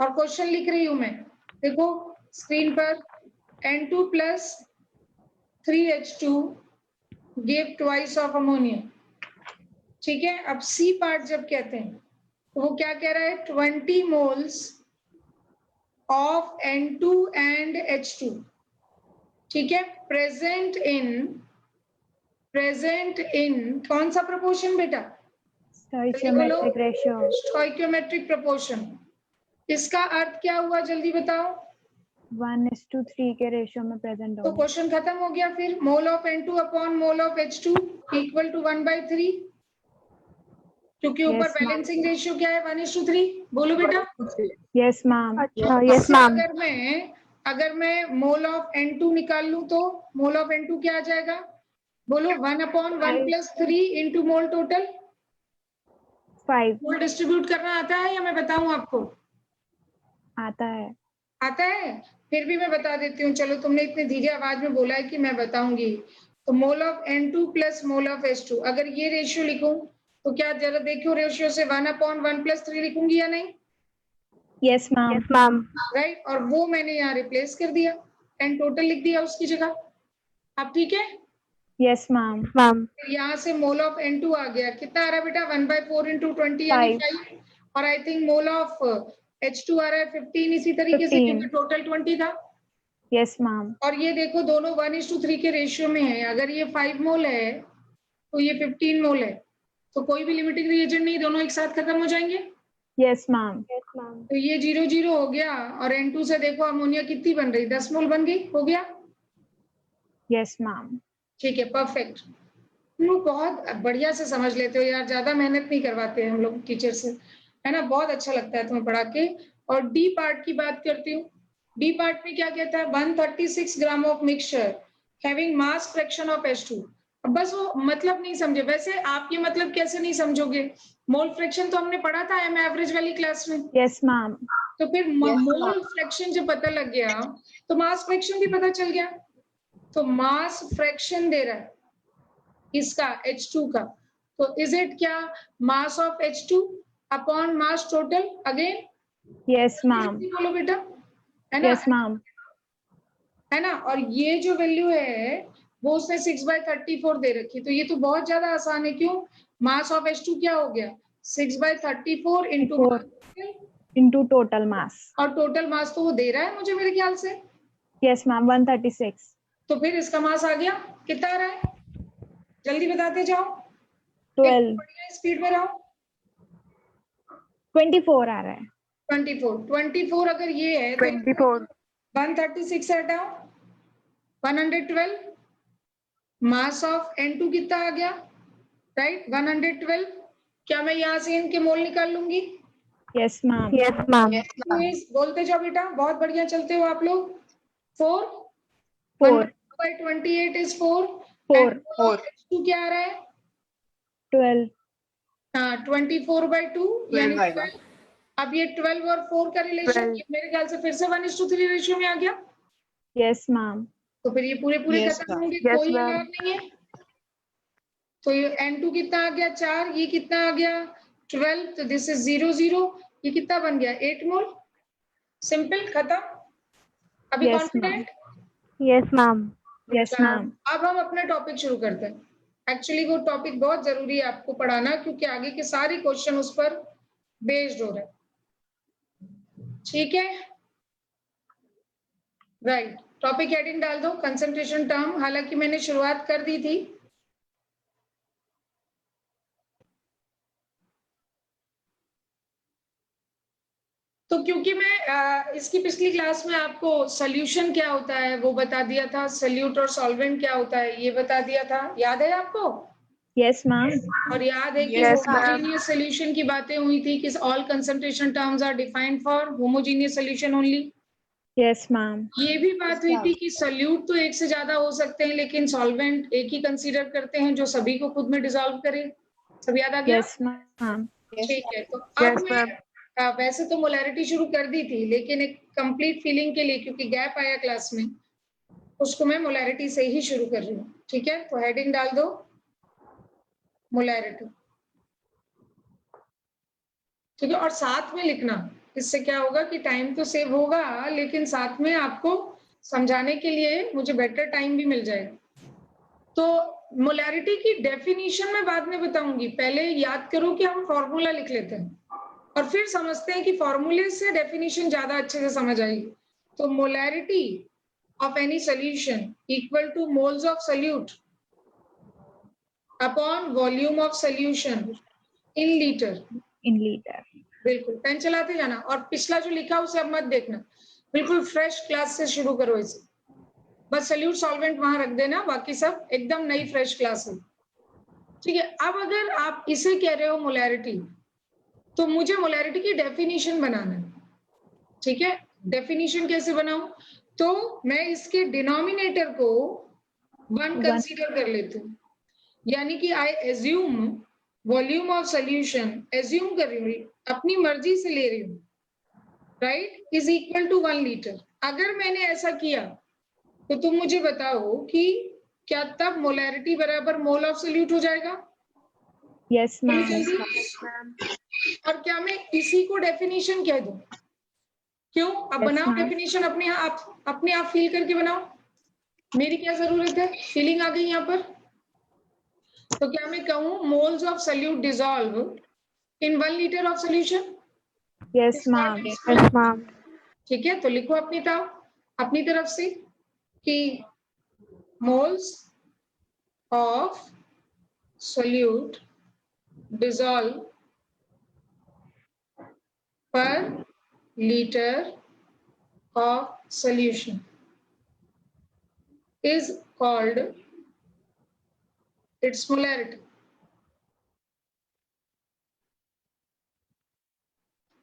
और क्वेश्चन लिख रही हूं मैं, देखो स्क्रीन पर, N2 plus 3H2 give twice of ammonia। ठीक है, अब सी पार्ट जब कहते हैं तो वो क्या कह रहा है, 20 moles of N2 and H2, ठीक है, प्रेजेंट इन कौन सा प्रपोर्शन बेटा, स्टोइकियोमेट्रिक रेशियो, स्टोइकियोमेट्रिक प्रपोर्शन। इसका अर्थ क्या हुआ जल्दी बताओ। 1:3 के रेशियो में प्रेजेंट तो होगा। क्वेश्चन खत्म हो गया। फिर mole of N2 upon mole of H2 equal to 1/3, क्योंकि ऊपर Yes, ma'am. बैलेंसिंग रेशियो क्या है, 1:3। बोलो बेटा। Yes ma'am. अच्छा यस मैम। अगर मैं मोल ऑफ N2 निकाल लूं तो मोल ऑफ N2 क्या आ जाएगा, बोलो, 1/1 + 3 इंटू मोल टोटल। 5 मोल डिस्ट्रीब्यूट करना आता है या मैं बताऊं आपको। आता है। आता है, फिर भी मैं बता देती हूँ। चलो, तुमने इतनी धीरे आवाज में बोला है कि मैं बताऊंगी। तो मोल of N2 plus mole of H2, अगर ये रेशियो लिखूं तो क्या जरा देखो रेशियो से 1/1 + 3 लिखूंगी या नहीं। Yes ma'am. Yes ma'am. Right, और वो मैंने यहाँ रिप्लेस कर दिया, एंड टोटल लिख दिया उसकी जगह। अब ठीक है। Yes ma'am. मैम। यहाँ से मोल ऑफ N2 आ गया, कितना आ रहा है बेटा, 1/4 × 20 यानी 5। और I think mole of H2 आ रहा है 15 इसी तरीके से, क्योंकि टोटल 20 था। Yes ma'am. और ये देखो दोनों 1:3 के रेशियो में है। अगर ये 5 मोल है तो ये 15 मोल है, तो कोई भी लिमिटिंग रिएजेंट नहीं, दोनों एक साथ खत्म हो जाएंगे। Yes ma'am. तो ये 0 हो गया, और N2 से देखो अमोनिया कितनी बन रही, 10 मोल बन गई, हो गया। Yes ma'am. ठीक है, परफेक्ट। तुम लोग बहुत बढ़िया से समझ लेते हो यार, ज्यादा मेहनत नहीं करवाते हैं हम लोग टीचर से, है ना। बहुत अच्छा लगता है तुम्हें पढ़ा के। और डी पार्ट की बात करती हूँ। डी पार्ट में क्या कहता है, 136 gram of mixture having mass fraction of H2। अब बस वो मतलब नहीं समझे। वैसे आप ये मतलब कैसे नहीं समझोगे, मोल फ्रैक्शन तो हमने पढ़ा था एम एवरेज वाली क्लास में। Yes ma'am. तो फिर मोल फ्रैक्शन जब पता लग गया तो मास फ्रैक्शन भी पता चल गया। तो मास फ्रैक्शन दे रहा है इसका H2 का, तो इज इट क्या, mass of H2 upon mass total again. Yes ma'am. बोलो बेटा, है ना। Yes ma'am. है ना। और ये जो वैल्यू है वो उसने 6/34 दे रखी, तो ये तो बहुत ज्यादा आसान है। क्यों, मास ऑफ H2 क्या हो गया, 6/34 इंटू टोटल मास। और टोटल मास तो वो दे रहा है मुझे मेरे ख्याल से। Yes ma'am, 136। तो फिर इसका मास आ गया, कितना आ रहा है, जल्दी बताते जाओ, 12। बढ़िया स्पीड में रहो। 24 आ रहा है। 24 अगर ये है तो 24। 136 हटाओ, 112। मास ऑफ N2 कितना आ गया, राइट, 112। क्या मैं यहाँ से इनके मोल निकाल लूंगी। Yes ma'am. Yes ma'am. बोलते जाओ बेटा, बहुत बढ़िया चलते हो आप लोग। 4 1/28 इज 4। 4 H2 क्या आ रहा है, 12। हाँ, 24/2 यानी 12। अब ये 12 और 4 का रिलेशन मेरे ख्याल से फिर से 1:3 रेशियो में आ गया। Yes ma'am. तो फिर ये पूरे खत्म होंगे, कोई एरर नहीं है। तो ये N2 कितना आ गया, 4, ये कितना आ गया 12, तो दिस इज 0 ये कितना बन गया 8 मोल। सिंपल, खत्म। अभी Yes, confident. Yes ma'am. Yes ma'am. अब हम अपना टॉपिक शुरू करते हैं। एक्चुअली वो टॉपिक बहुत जरूरी है आपको पढ़ाना, क्योंकि आगे के सारे क्वेश्चन उस पर बेस्ड हो रहे हैं। ठीक है, राइट। टॉपिक हेडिंग डाल दो, कंसंट्रेशन टर्म। हालांकि मैंने शुरुआत कर दी थी, तो क्योंकि मैं इसकी पिछली क्लास में आपको सॉल्यूशन क्या होता है वो बता दिया था, सॉल्यूट और सॉल्वेंट क्या होता है ये बता दिया था, याद है आपको। Yes ma'am. और याद है कि Yes, ma'am. होमोजेनियस सॉल्यूशन की बातें हुई थी कि all concentration terms are defined for homogeneous solution only. Yes ma'am. ये भी बात हुई थी कि सॉल्यूट तो एक से ज्यादा हो सकते हैं, लेकिन सॉल्वेंट एक ही कंसीडर करते हैं जो सभी को खुद में डिसॉल्व करे। सब याद आ गया। Yes ma'am. ठीक है, तो अब Yes, ma'am. मैं वैसे तो मोलैरिटी शुरू कर दी थी, लेकिन एक कंप्लीट फीलिंग के लिए, क्योंकि गैप आया क्लास में, उसको मैं मोलैरिटी से ही शुरू कर रही हूँ। ठीक है, तो हेडिंग डाल दो मोलैरिटी। ठीक है, और साथ में लिखना इससे क्या होगा कि टाइम तो सेव होगा, लेकिन साथ में आपको समझाने के लिए मुझे बेटर टाइम भी मिल जाएगा। तो मोलैरिटी की डेफिनेशन मैं बाद में बताऊंगी, पहले याद करो कि हम फॉर्मूला लिख लेते हैं और फिर समझते हैं कि फॉर्मूले से डेफिनेशन ज्यादा अच्छे से समझ आएगी। तो molarity of any solution equal to moles of solute upon volume of solution in liter. In liter. बिल्कुल पेन चलाते जाना, और पिछला जो लिखा उसे अब मत देखना, बिल्कुल फ्रेश क्लास से शुरू करो इसे, बस सल्यूट सॉल्वेंट वहां रख देना, बाकी सब एकदम नई फ्रेश क्लास है। ठीक है, अब अगर आप इसे कह रहे हो मोलैरिटी, तो मुझे मोलैरिटी की डेफिनेशन बनाना है। ठीक है, डेफिनेशन कैसे बनाऊं? तो मैं इसके डिनोमिनेटर को 1 कंसीडर कर लेती हूँ, यानी कि I assume volume of solution, assume कर रही हूँ, अपनी मर्जी से ले रही हूँ, right, is equal to 1 litre. अगर मैंने ऐसा किया तो तुम मुझे बताओ कि क्या तब मोलैरिटी बराबर मोल ऑफ सॉल्यूट हो जाएगा? Yes, ma'am. और क्या मैं इसी को डेफिनेशन कह दूं? क्यों? अब Yes, बनाओ ma'am. डेफिनेशन, अपने आप फील करके बनाओ, मेरी क्या जरूरत है, फीलिंग आ गई यहाँ पर। तो क्या मैं कहूँ moles of solute dissolve in 1 litre of solution? Yes, ma'am. Yes, ma'am. ठीक है, तो लिखो अपनी तरफ से कि मोल्स ऑफ सॉल्यूट डिसॉल्व पर litre of solution is called its molarity.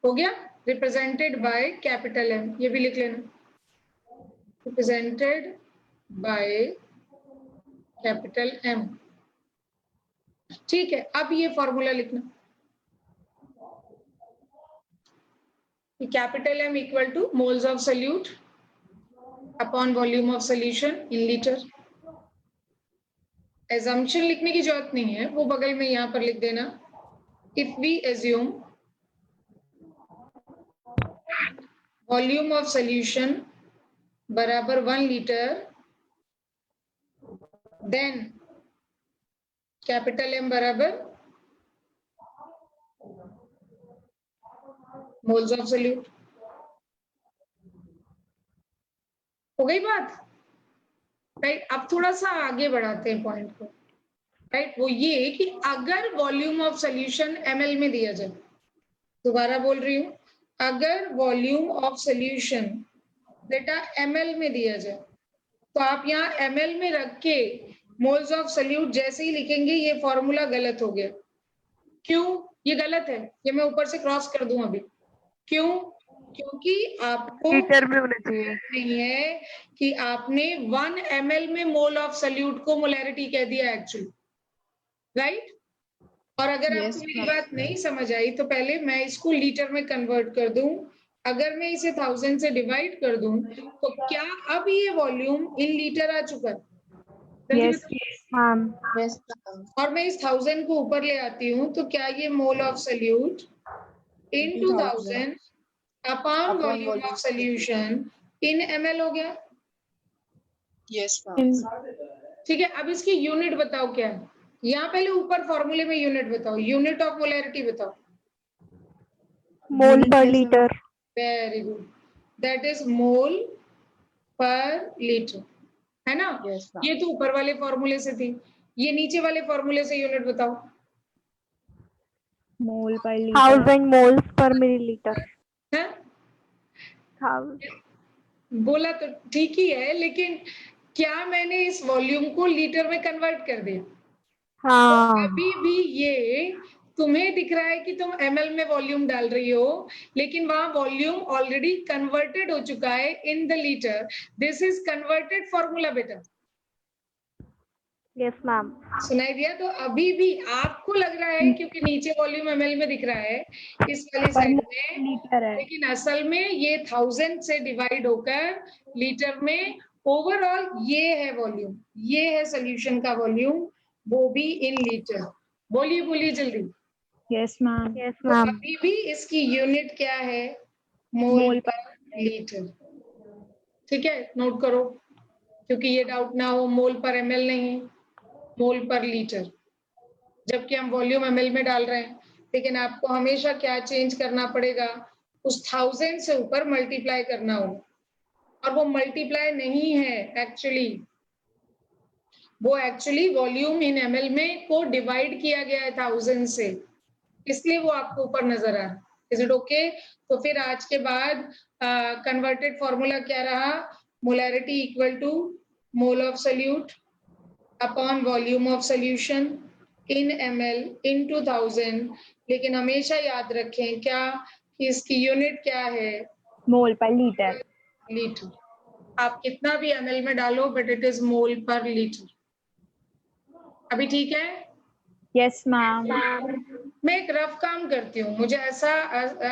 हो गया? Represented by capital M, ये भी लिख लेना, represented by capital M। ठीक है, अब ये फॉर्मूला लिखना कि capital M equal two moles of solute upon volume of solution in litre. Assumption लिखने की जरूरत नहीं है, वो बगल में यहां पर लिख देना, if we assume volume of solution बराबर 1 लीटर, देन कैपिटल M बराबर मोल्स ऑफ सॉल्यूट। हो गई बात, राइट? अब थोड़ा सा आगे बढ़ाते हैं पॉइंट को, राइट? वो ये कि अगर वॉल्यूम ऑफ सॉल्यूशन ml में दिया जाए, दोबारा बोल रही हूँ, अगर वॉल्यूम ऑफ सॉल्यूशन बेटा ml में दिया जाए, तो आप यहाँ ml में रख के मोल्स ऑफ सॉल्यूट जैसे ही लिखेंगे, ये फॉर्मूला गलत हो गया। क्यों ये गलत है? ये मैं ऊपर से क्रॉस कर दूं अभी। क्यों? क्योंकि आपको लीटर में होना चाहिए। नहीं है कि आपने 1 ml में मोल ऑफ सॉल्यूट को मोलैरिटी कह दिया एक्चुअली, राइट? और अगर आपको मेरी बात नहीं समझ आई तो पहले मैं इसको लीटर में कन्वर्ट कर दूं। अगर मैं इसे 1000 से डिवाइड कर दूं तो क्या अब ये वॉल्यूम इन लीटर आ चुका है? Yes. Ma'am. और मैं इस 1000 को ऊपर ले आती हूँ, तो क्या ये mole of solute in 2000 upon volume of solution in ml हो गया? Yes ma'am. ठीक है, अब इसकी यूनिट बताओ क्या है? यहाँ पहले ऊपर फॉर्मूले में यूनिट बताओ, यूनिट ऑफ मोलैरिटी बताओ। Mole per liter. Very good, that is mole पर लीटर, है ना? Yes, ma'am. ये तो ऊपर वाले फॉर्मूले से थी, ये नीचे वाले फॉर्मूले से यूनिट बताओ। Mole per liter. 1000 moles per milliliter. है? 1000. बोला तो ठीक ही है, लेकिन क्या मैंने इस वॉल्यूम को लीटर में कन्वर्ट कर दिया? हाँ। अभी भी ये तुम्हें दिख रहा है कि तुम ml में वॉल्यूम डाल रही हो, लेकिन वहां वॉल्यूम ऑलरेडी कन्वर्टेड हो चुका है in the litre. This is converted formula बेटा। Yes ma'am. सुनाई दिया? तो अभी भी आपको लग रहा है क्योंकि नीचे वॉल्यूम ml में दिख रहा है इस वाली साइड में, लीटर है। लेकिन असल में ये 1000 से डिवाइड होकर लीटर में ओवरऑल ये है वॉल्यूम, ये है सॉल्यूशन का वॉल्यूम, वो भी इन लीटर। बोलिए बोलिए जल्दी। Yes, ma'am. यस तो मैम। अभी भी इसकी यूनिट क्या है? मोल पर लीटर। ठीक है, नोट करो, क्योंकि ये डाउट ना हो, मोल पर ml नहीं, मोल पर लीटर, जबकि हम वॉल्यूम ml में डाल रहे हैं। लेकिन आपको हमेशा क्या चेंज करना पड़ेगा, उस 1000 से ऊपर मल्टीप्लाई करना होगा, और वो मल्टीप्लाई नहीं है एक्चुअली, वो एक्चुअली वॉल्यूम इन ml में को डिवाइड किया गया है 1000 से, इसलिए वो आपको ऊपर नजर आ रहा है। Is it okay? तो फिर आज के बाद कन्वर्टेड फॉर्मूला क्या रहा, molarity equal to mole of solute upon volume of solution in ml into 1000। लेकिन हमेशा याद रखें क्या, कि इसकी यूनिट क्या है, मोल पर लीटर। लीटर। आप कितना भी ml में डालो, बट इट इज मोल पर लीटर। अभी ठीक है? Yes ma'am. मैं एक रफ काम करती हूँ, मुझे ऐसा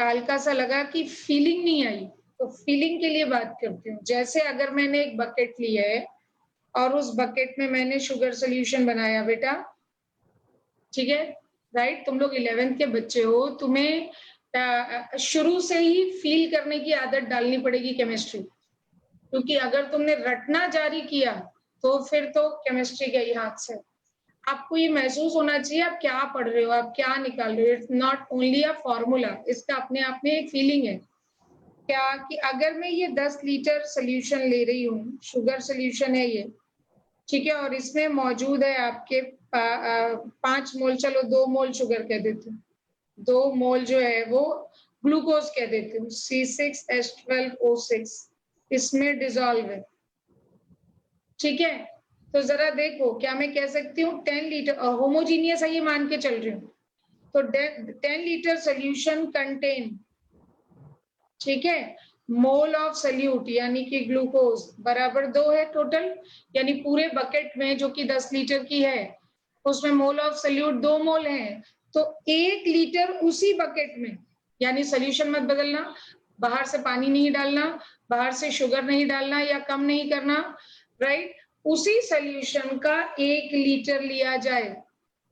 हल्का सा लगा कि फीलिंग नहीं आई, तो फीलिंग के लिए बात करती हूँ। जैसे अगर मैंने एक बकेट लिया है और उस बकेट में मैंने शुगर सोल्यूशन बनाया बेटा, ठीक है, राइट? तुम लोग 11th के बच्चे हो, तुम्हें शुरू से ही फील करने की आदत डालनी पड़ेगी केमिस्ट्री, क्योंकि अगर तुमने रटना जारी किया तो फिर तो केमिस्ट्री गई हाथ से। आपको ये महसूस होना चाहिए आप क्या पढ़ रहे हो, आप क्या निकाल रहे हो। It's not only a formula, इसका अपने आप में एक फीलिंग है क्या, कि अगर मैं ये 10 लीटर सोल्यूशन ले रही हूँ, शुगर सोल्यूशन है ये, ठीक है, और इसमें मौजूद है आपके 5 मोल, चलो 2 मोल शुगर कह देते हैं, 2 मोल जो है वो ग्लूकोज कह देते हूँ, C6H12O6 इसमें डिजोल्व है, ठीक है। तो जरा देखो, क्या मैं कह सकती हूँ 10 लीटर होमोजीनियस है ये मान के चल रही हूँ, तो 10 लीटर सोल्यूशन कंटेन, ठीक है, मोल ऑफ सोल्यूट यानी कि ग्लूकोज बराबर 2 है टोटल, यानी पूरे बकेट में जो कि 10 लीटर की है उसमें मोल ऑफ सोल्यूट 2 मोल है, तो 1 लीटर उसी बकेट में, यानी सोल्यूशन मत बदलना, बाहर से पानी नहीं डालना, बाहर से शुगर नहीं डालना या कम नहीं करना, राइट? उसी सोल्यूशन का 1 लीटर लिया जाए,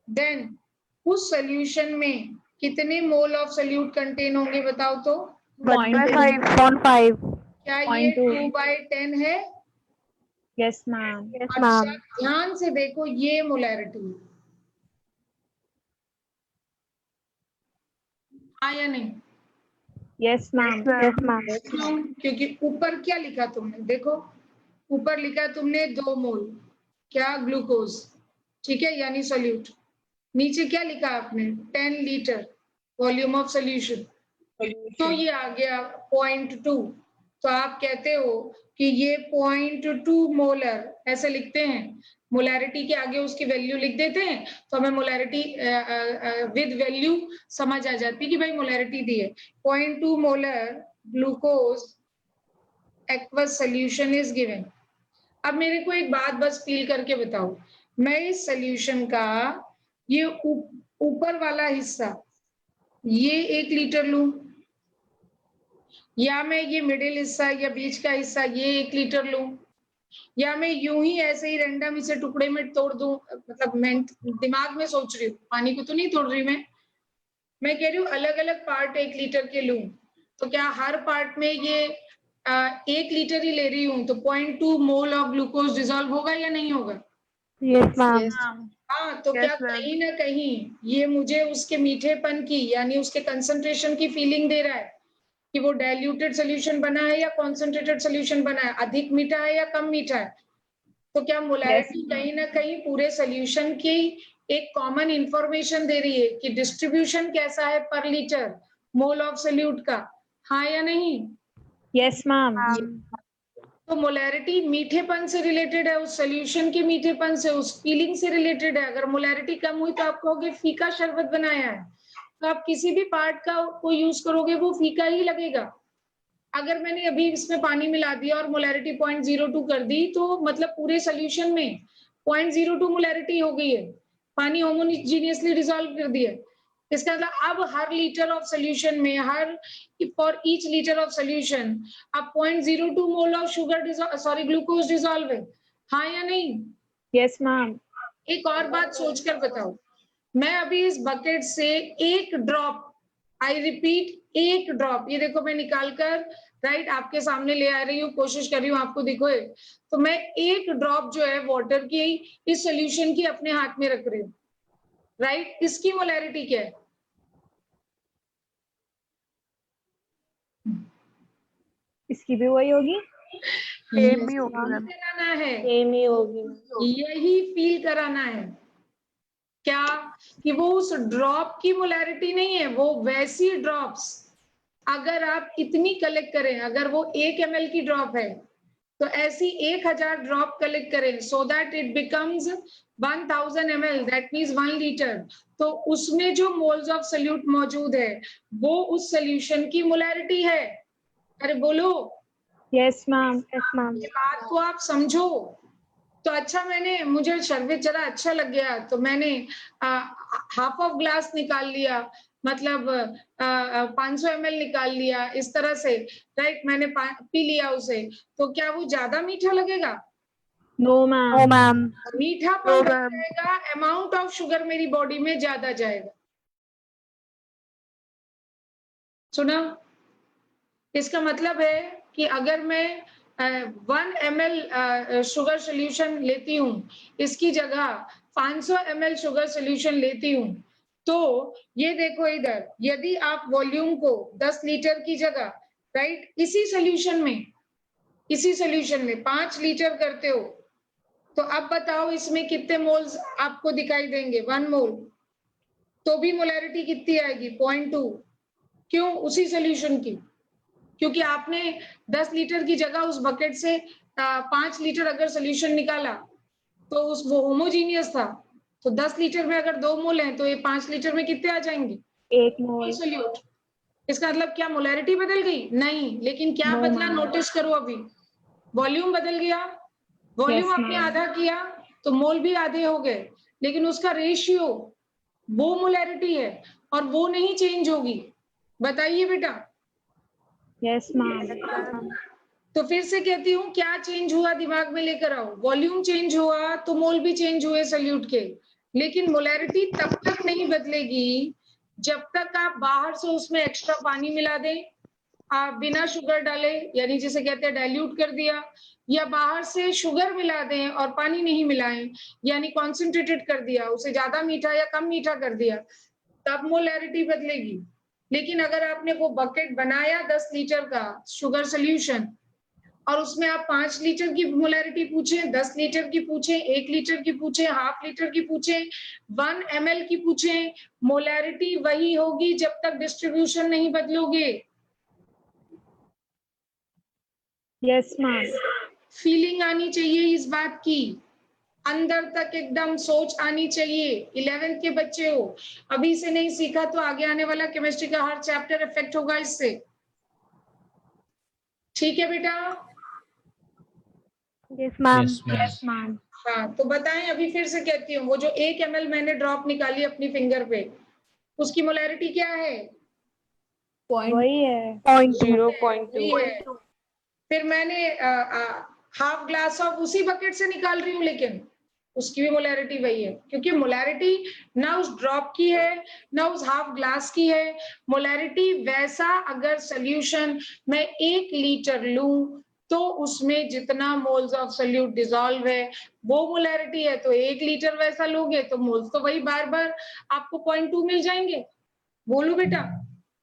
देन उस सोल्यूशन में कितने मोल ऑफ सोल्यूट कंटेन होंगे बताओ तो? 1/5. क्या ये 2/10 है? Yes ma'am. Yes, अच्छा, ma'am. ध्यान से देखो, ये मोलैरिटी है, हाँ या नहीं? Yes ma'am. Yes, ma'am. क्यों? क्योंकि ऊपर क्या लिखा तुमने, देखो ऊपर लिखा तुमने 2 मोल क्या, ग्लूकोज, ठीक है, यानी सोल्यूट। नीचे क्या लिखा आपने, 10 लीटर वॉल्यूम ऑफ सोल्यूशन, तो ये आ गया 0.2। तो आप कहते हो कि ये 0.2 मोलर, ऐसे लिखते हैं, मोलैरिटी के आगे उसकी वैल्यू लिख देते हैं, तो हमें मोलैरिटी विद वैल्यू समझ आ जाती है कि भाई मोलैरिटी दी है। 0.2 molar glucose aqueous solution is given. अब मेरे को एक बात बस फील करके बताओ, मैं इस सोल्यूशन का ये ऊपर वाला हिस्सा ये 1 लीटर लूं, या मैं ये मिडिल हिस्सा या बीच का हिस्सा ये 1 लीटर लूं, या मैं यूं ही ऐसे ही रैंडम इसे टुकड़े में तोड़ दूं, मतलब मैं दिमाग में सोच रही हूँ, पानी को तो नहीं तोड़ रही मैं कह रही हूँ अलग अलग पार्ट 1 लीटर के लूं, तो क्या हर पार्ट में ये 1 लीटर ही ले रही हूँ तो 0.2 मोल ऑफ ग्लूकोज डिजोल्व होगा या नहीं होगा? Yes, ma'am. Yes. हाँ, तो Yes, क्या ma'am. कहीं ना कहीं ये मुझे उसके मीठेपन की यानी उसके कंसंट्रेशन की फीलिंग दे रहा है कि वो डाइल्यूटेड सोल्यूशन बना है या कॉन्सेंट्रेटेड सोल्यूशन बना है, अधिक मीठा है या कम मीठा है? तो क्या मोलैरिटी कहीं ना कहीं पूरे सोल्यूशन की एक कॉमन इंफॉर्मेशन दे रही है कि डिस्ट्रीब्यूशन कैसा है पर लीटर मोल ऑफ सोल्यूट का, हाँ या नहीं? Yes ma'am. तो मोलैरिटी मीठेपन से रिलेटेड है, उस सोल्यूशन के मीठेपन से, उस फीलिंग से रिलेटेड है। अगर मोलैरिटी कम हुई तो आप कहोगे फीका शरबत बनाया है, तो आप किसी भी पार्ट का को यूज करोगे वो फीका ही लगेगा। अगर मैंने अभी इसमें पानी मिला दिया और मोलैरिटी 0.02 कर दी, तो मतलब पूरे सोल्यूशन में 0.02 मोलैरिटी हो गई है, पानी होमोजीनियसली डिसॉल्व कर दिया। इसका मतलब अब हर लीटर ऑफ सोल्यूशन में, her for each litre of solution अब 0.02 mole of sugar glucose dissolve है, हाँ या नहीं? Yes ma'am. एक और बात सोचकर बताओ, मैं अभी इस बकेट से 1 ड्रॉप, आई रिपीट एक ड्रॉप, ये देखो मैं निकाल कर राइट आपके सामने ले आ रही हूँ, कोशिश कर रही हूँ आपको दिखो, तो मैं एक ड्रॉप जो है वाटर की इस सोल्यूशन की अपने हाथ में रख रही हूँ, राइट। इसकी मोलैरिटी क्या है? इसकी भी वही होगी, सेम ही होगी फील मैम। कराना है, सेम ही होगी। यही फील कराना है क्या, कि वो उस ड्रॉप की मोलैरिटी नहीं है, वो वैसी ड्रॉप्स अगर आप इतनी कलेक्ट करें, अगर वो 1 ml की ड्रॉप है तो ऐसी 1000 ड्रॉप कलेक्ट करें so that it becomes 1000 ml, that means 1 litre. तो उसमें जो मोल्स ऑफ सोल्यूट मौजूद है वो उस सोल्यूशन की मोलैरिटी है। अरे बोलो, यस मैम। Yes ma'am. ये बात को आप समझो। तो अच्छा, मुझे शरबत जरा अच्छा लग गया तो मैंने हाफ ऑफ ग्लास निकाल लिया, मतलब 500 ml निकाल लिया, इस तरह से राइट मैंने पी लिया उसे, तो क्या वो ज्यादा मीठा लगेगा? No no ma'am. मैम। मीठापन नो कम मैम। जाएगा, अमाउंट ऑफ शुगर मेरी बॉडी में ज्यादा जाएगा। सुना? इसका मतलब है कि अगर मैं 1 ml शुगर सोल्यूशन लेती हूँ, इसकी जगह 500 ml शुगर सोल्यूशन लेती हूँ, तो ये देखो इधर, यदि आप वॉल्यूम को 10 लीटर की जगह राइट इसी सोल्यूशन में 5 लीटर करते हो, तो अब बताओ इसमें कितने मोल्स आपको दिखाई देंगे? 1 मोल। तो भी मोलैरिटी कितनी आएगी? 0.2। क्यों? उसी सोल्यूशन की, क्योंकि आपने 10 लीटर की जगह उस बकेट से 5 लीटर अगर सोल्यूशन निकाला तो वो होमोजीनियस था, तो 10 लीटर में अगर 2 मोल हैं तो ये 5 लीटर में कितने आ जाएंगे? 1 मोल। सोल्यूट। इसका मतलब क्या मोलैरिटी बदल गई? नहीं, लेकिन क्या No, बदला? ma'am. नोटिस करो, अभी वॉल्यूम बदल गया, वॉल्यूम Yes, आपने ma'am. आधा किया तो मोल भी आधे हो गए, लेकिन उसका रेशियो वो मोलैरिटी है और वो नहीं चेंज होगी। बताइए बेटा। Yes, ma'am. तो फिर से कहती हूँ, क्या चेंज हुआ दिमाग में लेकर आओ। वॉल्यूम चेंज हुआ तो मोल भी चेंज हुए सोल्यूट के, लेकिन मोलैरिटी तब तक नहीं बदलेगी जब तक आप बाहर से उसमें एक्स्ट्रा पानी मिला दें, आप बिना शुगर डाले, यानी जिसे कहते हैं डाइल्यूट कर दिया, या बाहर से शुगर मिला दें और पानी नहीं मिलाएं, यानी कॉन्सेंट्रेटेड कर दिया, उसे ज्यादा मीठा या कम मीठा कर दिया, तब मोलैरिटी बदलेगी। लेकिन अगर आपने वो बकेट बनाया 10 लीटर का शुगर सोल्यूशन और उसमें आप 5 लीटर की मोलैरिटी पूछे, 10 लीटर की पूछे, 1 लीटर की पूछे, हाफ लीटर की पूछे, 1 ml की पूछे, मोलैरिटी वही होगी जब तक डिस्ट्रीब्यूशन नहीं बदलोगे। Yes, ma'am. फीलिंग आनी चाहिए इस बात की, अंदर तक एकदम सोच आनी चाहिए। 11th के बच्चे हो, अभी से नहीं सीखा तो आगे आने वाला केमिस्ट्री का हर चैप्टर इफेक्ट होगा इससे। ठीक है बेटा? Yes ma'am. Yes, ma'am. हाँ, तो बताएं, अभी फिर से कहती हूँ, वो जो 1 ml मैंने ड्रॉप निकाली अपनी फिंगर पे, उसकी मोलैरिटी क्या है? वही है। 0.2। वही है। फिर मैंने हाफ ग्लास ऑफ उसी बकेट से निकाल रही हूँ, लेकिन उसकी भी मोलैरिटी वही है, क्योंकि मोलैरिटी ना उस ड्रॉप की है ना उस हाफ ग्लास की है। मोलैरिटी वैसा, अगर सोल्यूशन मैं 1 लीटर लूं तो उसमें जितना मोल्स ऑफ सोल्यूट डिसॉल्व है वो मोलैरिटी है, तो 1 लीटर वैसा लोगे तो मोल्स तो वही बार बार आपको 0.2 मिल जाएंगे। बोलो बेटा।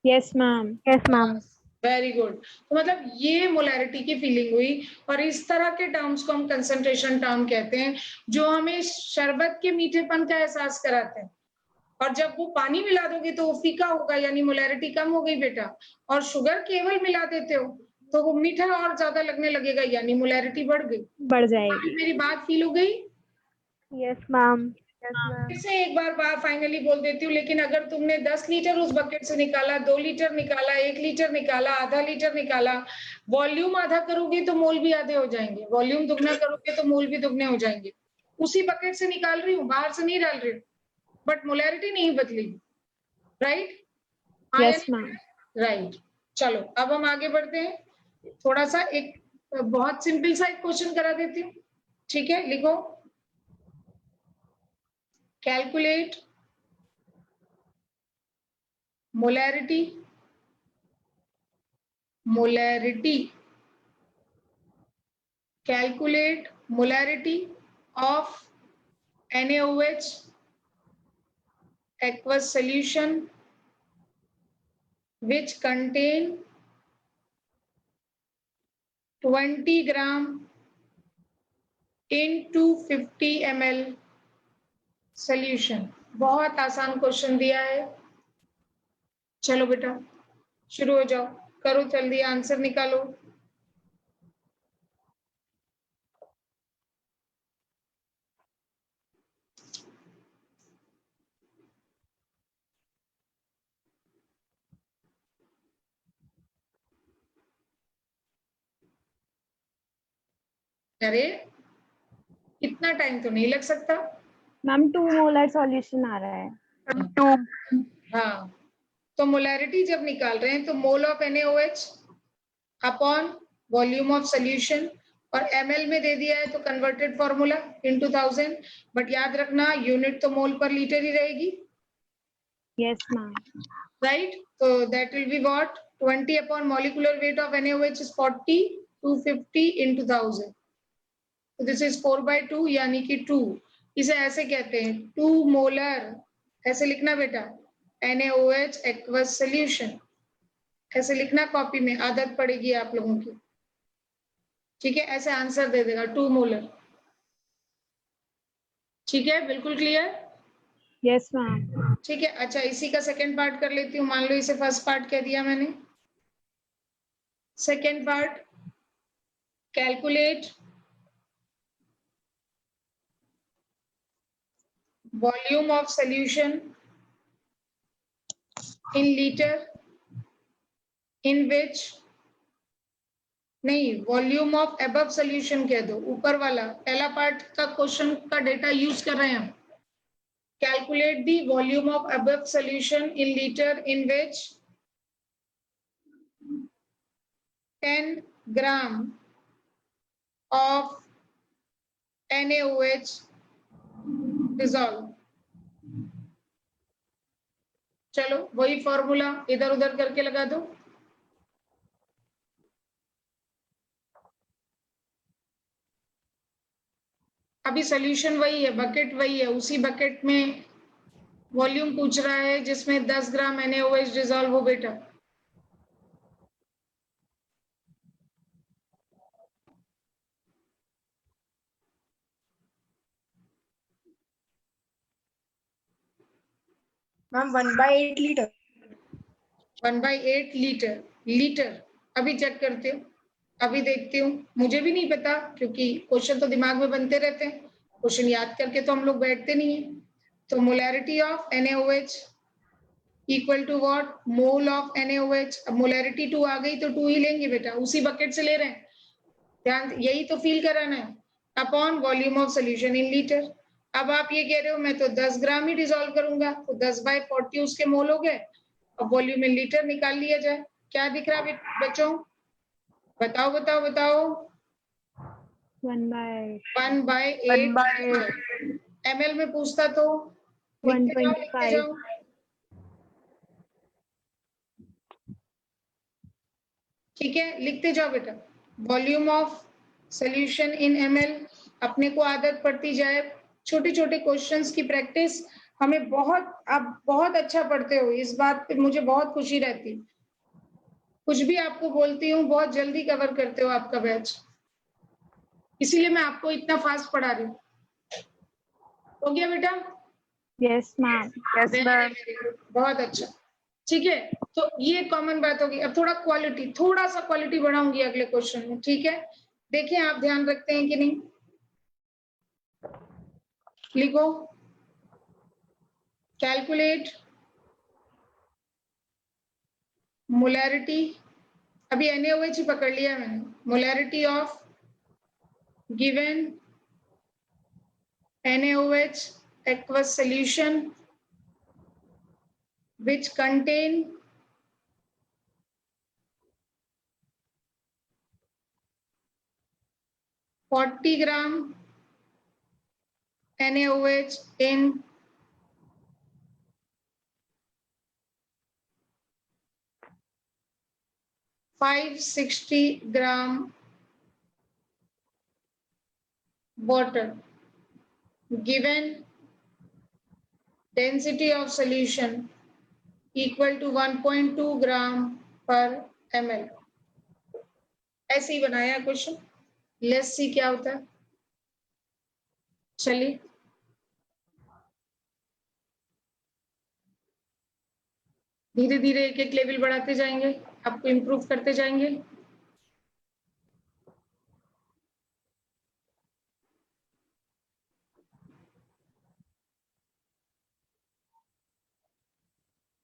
Yes, ma'am. Yes ma'am. Very good. तो मतलब ये मोलैरिटी की फीलिंग हुई, और इस तरह के टर्म्स को हम कंसंट्रेशन टर्म कहते हैं, जो हमें शरबत के मीठेपन का एहसास कराते हैं। और जब वो पानी मिला दोगे तो वो फीका होगा, यानी मोलैरिटी कम हो गई बेटा। और शुगर केवल मिला देते हो तो वो मीठा और ज्यादा लगने लगेगा, यानी मोलैरिटी बढ़ गई। बढ़ जाएगी। मेरी बात फील हो गई? Yes ma'am. यस फिर मैम। से एक बार बात फाइनली बोल देती हूँ, लेकिन अगर तुमने 10 लीटर उस बकेट से निकाला, 2 लीटर निकाला, 1 लीटर निकाला, आधा लीटर निकाला, वॉल्यूम आधा करोगे तो मोल भी आधे हो जाएंगे, वॉल्यूम दुगना करोगे तो मोल भी दुगने हो जाएंगे। उसी बकेट से निकाल रही हूँ, बाहर से नहीं डाल रही हूँ, बट मोलैरिटी नहीं बदली। राइट? Yes, ma'am. राइट। चलो अब हम आगे बढ़ते हैं। थोड़ा सा एक बहुत सिंपल सा एक क्वेश्चन करा देती हूँ। ठीक है, लिखो। Calculate molarity molarity. Calculate molarity of NaOH aqueous solution which contain 20 gram into 50 ml solution. बहुत आसान क्वेश्चन दिया है. चलो बेटा शुरू हो जाओ, करो जल्दी, आंसर निकालो. अरे इतना टाइम तो नहीं लग सकता. मैम 2 मोलर सॉल्यूशन आ रहा है. 2. हाँ, तो मोलैरिटी जब निकाल रहे हैं तो मोल of NaOH upon volume of solution, और ml में दे दिया है तो कन्वर्टेड फॉर्मूला इनटू 1000. बट याद रखना यूनिट तो मोल पर लीटर ही रहेगी. Yes ma'am. राइट, तो that will be what 20 upon molecular weight of NaOH is 40, 250 into 1000. तो दिस इज 4/2 यानी कि 2. इसे ऐसे कहते हैं 2 मोलर. ऐसे लिखना बेटा, NaOH एक्वस सोल्यूशन. ऐसे लिखना कॉपी में, आदत पड़ेगी आप लोगों की. ठीक है, ऐसे आंसर दे देगा 2 मोलर. ठीक है, बिल्कुल क्लियर. Yes ma'am. ठीक है, अच्छा इसी का सेकंड पार्ट कर लेती हूँ. मान लो इसे फर्स्ट पार्ट कह दिया मैंने. Second part, calculate volume of solution in litre in which, नहीं वॉल्यूम ऑफ अबव सोल्यूशन कह दो, ऊपर वाला पहला पार्ट का क्वेश्चन का डेटा यूज कर रहे हैं हम. Calculate the volume of above solution in litre in which 10 gram of NaOH dissolve. चलो वही फॉर्मूला इधर उधर करके लगा दो. अभी सोल्यूशन वही है, बकेट वही है, उसी बकेट में वॉल्यूम पूछ रहा है जिसमें 10 ग्राम NaOH डिसॉल्व हो बेटा. Ma'am 1/8 litre. 1/8 लीटर. लीटर अभी चेक करते हो, अभी देखती हूँ. मुझे भी नहीं पता क्योंकि क्वेश्चन तो दिमाग में बनते रहते हैं, क्वेश्चन याद करके तो हम लोग बैठते नहीं है. तो molarity of NaOH equal to what, mole of NaOH. अब मोलैरिटी 2 आ गई तो 2 ही लेंगे बेटा, उसी बकेट से ले रहे हैं. ध्यान, यही तो फील कराना है. Upon volume of solution in litre. अब आप ये कह रहे हो मैं तो 10 ग्राम ही डिसॉल्व करूंगा, तो 10/40 उसके मोल हो गए. अब वॉल्यूम इन लीटर निकाल लिया जाए. क्या दिख रहा है बच्चों, बताओ बताओ बताओ. 1/8 ml में पूछता तो लिखते जाओ, लिखते 125. जाओ. ठीक है, लिखते जाओ बेटा. Volume of solution in ml. अपने को आदत पड़ती जाए, छोटे छोटे क्वेश्चंस की प्रैक्टिस. हमें बहुत, आप बहुत अच्छा पढ़ते हो, इस बात पे मुझे बहुत खुशी रहती. कुछ भी आपको बोलती हूँ बहुत जल्दी कवर करते हो आपका बैच, इसीलिए मैं आपको इतना फास्ट पढ़ा रही हूँ. हो गया बेटा. Yes ma'am. Yes, ma'am. बहुत अच्छा. ठीक है, तो ये कॉमन बात होगी. अब थोड़ा क्वालिटी, थोड़ा सा क्वालिटी बढ़ाऊंगी अगले क्वेश्चन में. ठीक है, देखिए आप ध्यान रखते हैं कि नहीं. लिखो, कैलकुलेट मोलैरिटी. अभी NaOH ही पकड़ लिया मैंने. Molarity of given NaOH aqueous solution which contain 40 gram NaOH in 560 gram water. Given density of solution equal to 1.2 gram per ml. ऐसे ही बनाया क्वेश्चन. लेट्स सी क्या होता है. चलिए धीरे धीरे एक एक लेवल बढ़ाते जाएंगे, आपको इम्प्रूव करते जाएंगे.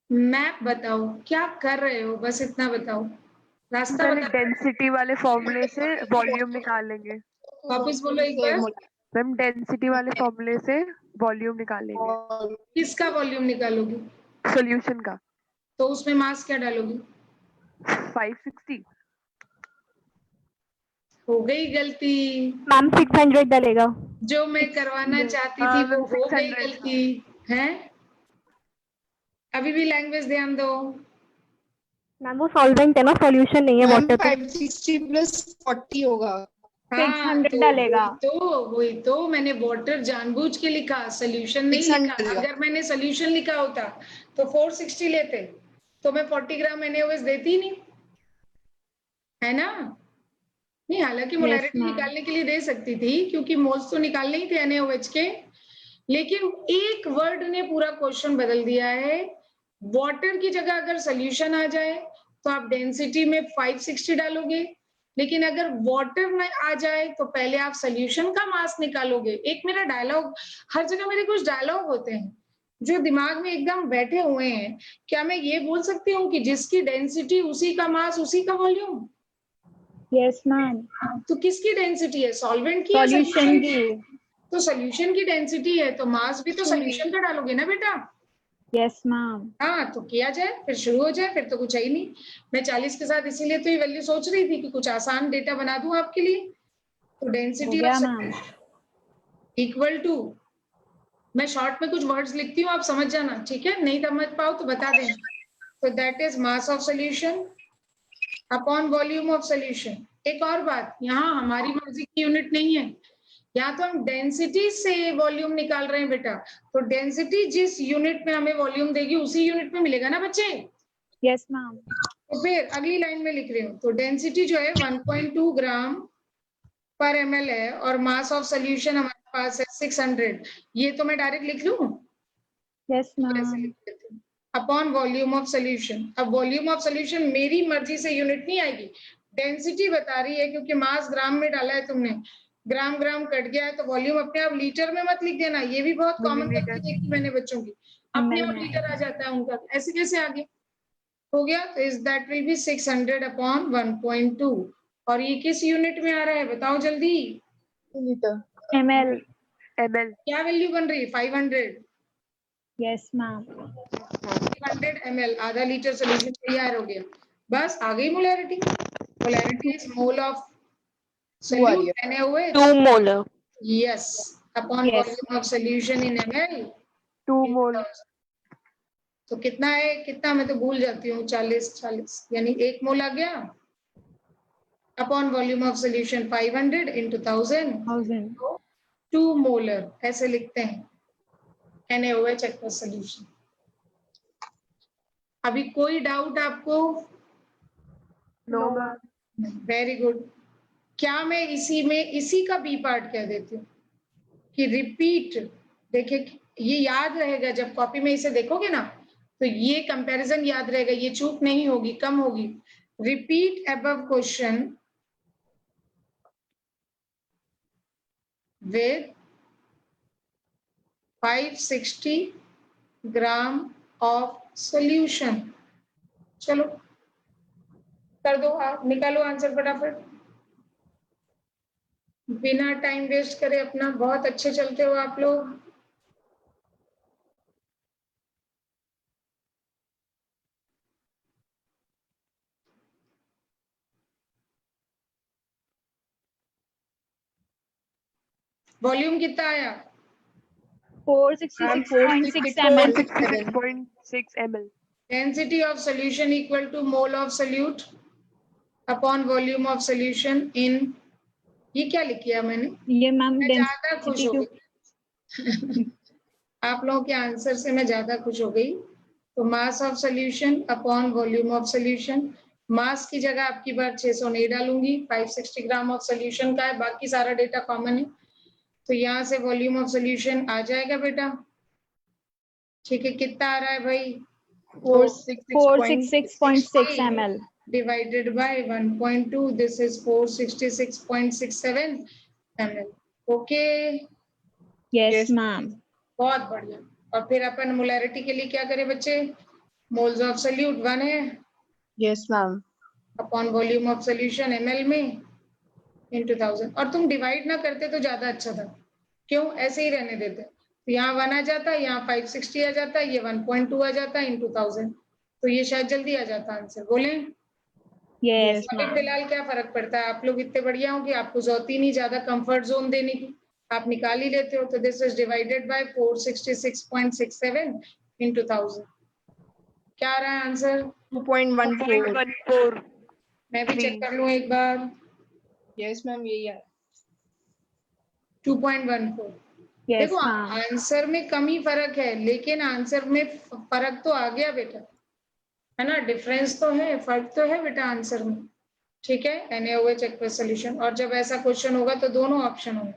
मैप बताओ, क्या कर रहे हो, बस इतना बताओ. रास्ता पहले बताओ. डेंसिटी वाले फॉर्मूले से वॉल्यूम निकालेंगे. वापस बोलो एक बार. मैम डेंसिटी वाले फॉर्मूले से वॉल्यूम निकालेंगे. किसका वॉल्यूम निकालोगी? सॉल्यूशन का. तो उसमें मास क्या डालोगी? 560. हो गई गलती. मैम 600 डलेगा. जो मैं करवाना चाहती थी वो हो गई गलती है. अभी भी लैंग्वेज ध्यान दो. मैम वो सॉल्वेंट है ना, सॉल्यूशन नहीं है वाटर. 560 प्लस 40 होगा. 600 डलेगा. वही तो मैंने वाटर जानबूझ के लिखा, सोल्यूशन नहीं 600 लिखा. अगर मैंने सोल्यूशन लिखा होता तो 460 लेते, तो मैं 40 ग्राम NaOH देती नहीं, है ना. नहीं, हालांकि मोलैरिटी निकालने के लिए दे सकती थी क्योंकि मोल्स तो निकालने ही थे NaOH के. लेकिन एक वर्ड ने पूरा क्वेश्चन बदल दिया है. वाटर की जगह अगर सोल्यूशन आ जाए तो आप डेंसिटी में 560 डालोगे, लेकिन अगर वाटर में आ जाए तो पहले आप सोल्यूशन का मास निकालोगे. एक मेरा डायलॉग, हर जगह मेरे कुछ डायलॉग होते हैं जो दिमाग में एकदम बैठे हुए हैं. क्या मैं ये बोल सकती हूँ कि जिसकी डेंसिटी उसी का मास उसी का वॉल्यूम? Yes ma'am. तो किसकी डेंसिटी है, सॉल्वेंट की या सॉल्यूशन की? तो सोल्यूशन की डेंसिटी है तो मास भी तो सोल्यूशन का डालोगे ना बेटा. Yes ma'am. हाँ, तो किया जाए, फिर शुरू हो जाए. फिर तो कुछ है ही नहीं. मैं 40 के साथ इसीलिए तो ये वैल्यू सोच रही थी कि कुछ आसान डेटा बना दूं आपके लिए. तो डेंसिटी ऑफ इक्वल टू, मैं शॉर्ट में कुछ वर्ड्स लिखती हूँ, आप समझ जाना, ठीक है. नहीं समझ पाओ तो बता देना. तो that is mass of solution upon volume of solution. एक और बात, यहाँ हमारी मर्जी की यूनिट नहीं है, यहाँ तो हम डेंसिटी से वॉल्यूम निकाल रहे हैं बेटा. तो डेंसिटी जिस यूनिट में हमें वॉल्यूम देगी उसी यूनिट में मिलेगा ना बच्चे. Yes ma'am. तो फिर अगली लाइन में लिख रही हूँ. तो डेंसिटी जो है 1.2 ग्राम पर ml है और मास ऑफ सोल्यूशन हमारे पास है 600. ये तो मैं डायरेक्ट लिख लूँ. Yes ma'am. Upon volume of solution. अब वॉल्यूम ऑफ सोल्यूशन मेरी मर्जी से यूनिट नहीं आएगी, डेंसिटी बता रही है क्योंकि मास ग्राम में डाला है तुमने. ग्राम ग्राम कट गया है तो वॉल्यूम अपने आप लीटर में मत लिख देना. ये भी बहुत कॉमन गलती देखी मैंने बच्चों की, अपने आप लीटर आ जाता है उनका. ऐसे कैसे आगे हो गया? तो is that will be 600 upon 1.2. और ये किस यूनिट में आ रहा है बताओ जल्दी. लीटर. ml. क्या वैल्यू बन रही है? 500. Yes ma'am. 500 ml, आधा लीटर सोल्यूशन तैयार हो गया. बस आ गई molarity. Molarity is mole of solute NaOH. 2 molar. Yes, upon Yes. volume of solution in ml. 2 mol. तो कितना है, कितना मैं तो भूल जाती हूँ. 40 यानी 1 मोल आ गया. Upon volume of solution 500 into 1000. 2 molar ऐसे लिखते हैं NaOH aqueous solution. अभी कोई डाउट आपको? No. Very good. क्या मैं इसी का बी पार्ट कह देती हूँ कि रिपीट. देखिए ये याद रहेगा, जब कॉपी में इसे देखोगे ना तो ये कंपैरिजन याद रहेगा, ये चूक नहीं होगी, कम होगी. Repeat above question with 560 gram of solution. चलो कर दो, आप निकालो आंसर फटाफट, बिना टाइम वेस्ट करे अपना. बहुत अच्छे चलते हो आप लोग. वॉल्यूम कितना आया? 466.6 ml. 466.6 ml. Density of solution equal to mole of solute. Upon volume of solution इन, ये क्या लिख किया मैंने, ये मैम मैं ज्यादा खुश हो गई आप लोगों के आंसर से मैं ज्यादा खुश हो गई। तो mass of solution upon volume of solution, mass की जगह आपकी बार 600 नहीं डालूंगी, 560 ग्राम ऑफ सोल्यूशन का है, बाकी सारा डेटा कॉमन है। तो यहाँ से वॉल्यूम ऑफ सोल्यूशन आ जाएगा बेटा, ठीक है, कितना आ रहा है भाई, 466.6 ml divided by 1.2, this is 466.67 ml। Okay, yes ma'am. बहुत बढ़िया। और फिर अपन मोलैरिटी के लिए क्या करें बच्चे, मोल्स ऑफ सोल्यूट 1 है yes ma'am. Upon volume of solution ml में into 1000। और तुम डिवाइड ना करते तो ज्यादा अच्छा था, क्यों, ऐसे ही रहने देते, तो यहाँ 1 आ जाता, यहाँ 560 आ जाता, ये 1.2 आ जाता into 1000, तो ये शायद जल्दी आ जाता आंसर, बोले। यस अभी मैम। फिलहाल क्या फर्क पड़ता है, आप लोग इतने बढ़िया हो कि आपको जरूरत ही नहीं ज्यादा कंफर्ट जोन देने की, आप निकाल ही लेते हो। तो this is divided by 466.67 into 1000, क्या आ रहा है आंसर, 2.14। 2.14। मैं भी चेक कर लूं एक बार, यस मैम यही है। 2.14। यस देखो मैम। आंसर में कमी फर्क है, लेकिन आंसर में फर्क तो आ गया बेटा, है ना, डिफरेंस तो है, फर्क तो है बेटा आंसर में, ठीक है, NaOH एक्वस सोल्यूशन। और जब ऐसा क्वेश्चन होगा तो दोनों ऑप्शन होंगे।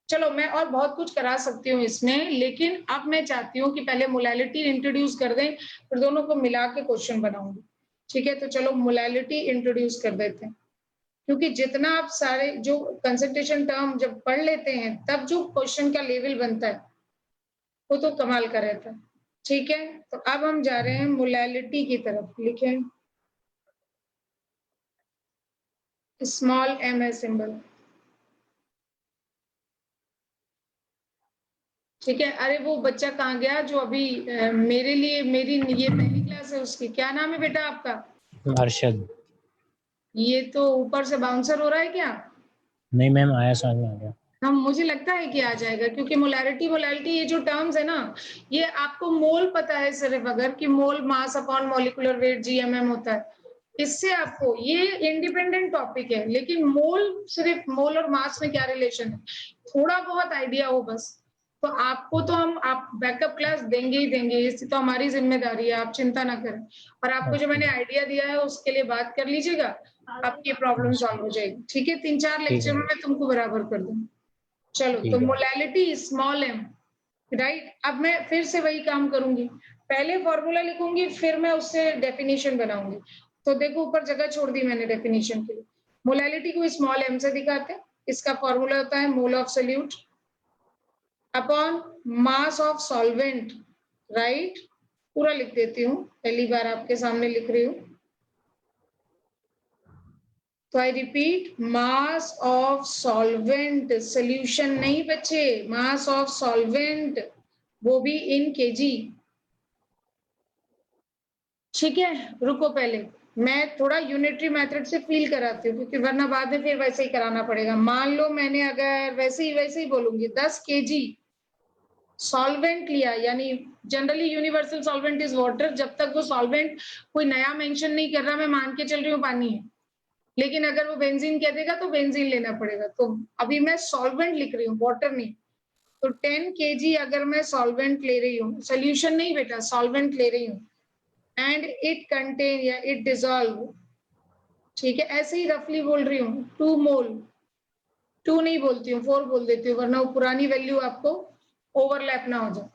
चलो मैं और बहुत कुछ करा सकती हूँ इसमें, लेकिन अब मैं चाहती हूँ कि पहले मोलैलिटी इंट्रोड्यूस कर दें, फिर दोनों को मिला के क्वेश्चन बनाऊंगी, ठीक है। तो चलो मोलैलिटी इंट्रोड्यूस कर देते हैं, क्योंकि जितना आप सारे जो कंसंट्रेशन टर्म जब पढ़ लेते हैं तब जो क्वेश्चन का लेवल बनता है वो तो कमाल का रहता है, ठीक है। तो अब हम जा रहे हैं मोलैलिटी की तरफ, लिखें स्मॉल m है सिंबल, ठीक है। अरे वो बच्चा कहाँ गया जो अभी मेरे लिए, मेरी ये पहली क्लास है उसकी, क्या नाम है बेटा आपका, हर्षद। ये तो ऊपर से बाउंसर हो रहा है क्या, नहीं मैम, आया समझ में आ गया। हम, मुझे लगता है कि आ जाएगा, क्योंकि मोलैरिटी मोलैलिटी ये जो टर्म्स है ना, ये आपको मोल पता है सिर्फ, अगर कि mole mass upon molecular weight GMM होता है, इससे आपको ये इंडिपेंडेंट टॉपिक है, लेकिन मोल, सिर्फ मोल और मास में क्या रिलेशन है थोड़ा बहुत आइडिया हो बस, तो आपको तो हम आप बैकअप क्लास देंगे ही देंगे, इससे तो हमारी जिम्मेदारी है, आप चिंता ना करें। और आपको जो मैंने आइडिया दिया है उसके लिए बात कर लीजिएगा, आपकी प्रॉब्लम सॉल्व हो जाएगी, ठीक है। 3-4 लेक्चर में मैं तुमको बराबर कर दूंगी। चलो, तो मोलैलिटी स्मॉल m, राइट। अब मैं फिर से वही काम करूंगी, पहले फॉर्मूला लिखूंगी, फिर मैं उससे डेफिनेशन बनाऊंगी। तो देखो ऊपर जगह छोड़ दी मैंने डेफिनेशन के लिए। मोलैलिटी को स्मॉल m से दिखाते हैं, इसका फॉर्मूला होता है मोल of solute upon mass of solvent, right. पूरा लिख देती हूँ, पहली बार आपके सामने लिख रही हूँ, तो I repeat, mass of solvent, solution नहीं बच्चे, मास ऑफ सॉल्वेंट, वो भी इन केजी, ठीक है। रुको पहले मैं थोड़ा यूनिटरी मेथड से फील कराती हूँ, क्योंकि वरना बाद में फिर वैसे ही कराना पड़ेगा। मान लो मैंने अगर वैसे ही बोलूंगी 10 kg सॉल्वेंट लिया, यानी generally universal solvent is water, जब तक वो सॉल्वेंट कोई नया मेंशन नहीं कर रहा, मैं मान के चल रही हूँ पानी है, लेकिन अगर वो बेंजीन कह देगा तो बेंजीन लेना पड़ेगा। तो अभी मैं सॉल्वेंट लिख रही हूँ, वाटर नहीं। तो 10 kg अगर मैं सॉल्वेंट ले रही हूँ, सोल्यूशन नहीं बेटा, सॉल्वेंट ले रही हूँ, एंड इट कंटेन या इट डिसॉल्व, ठीक है, ऐसे ही रफली बोल रही हूँ, 2 मोल, 2 नहीं बोलती हूँ 4 बोल देती हूँ, वरना वो पुरानी वैल्यू आपको ओवरलैप ना हो जाए।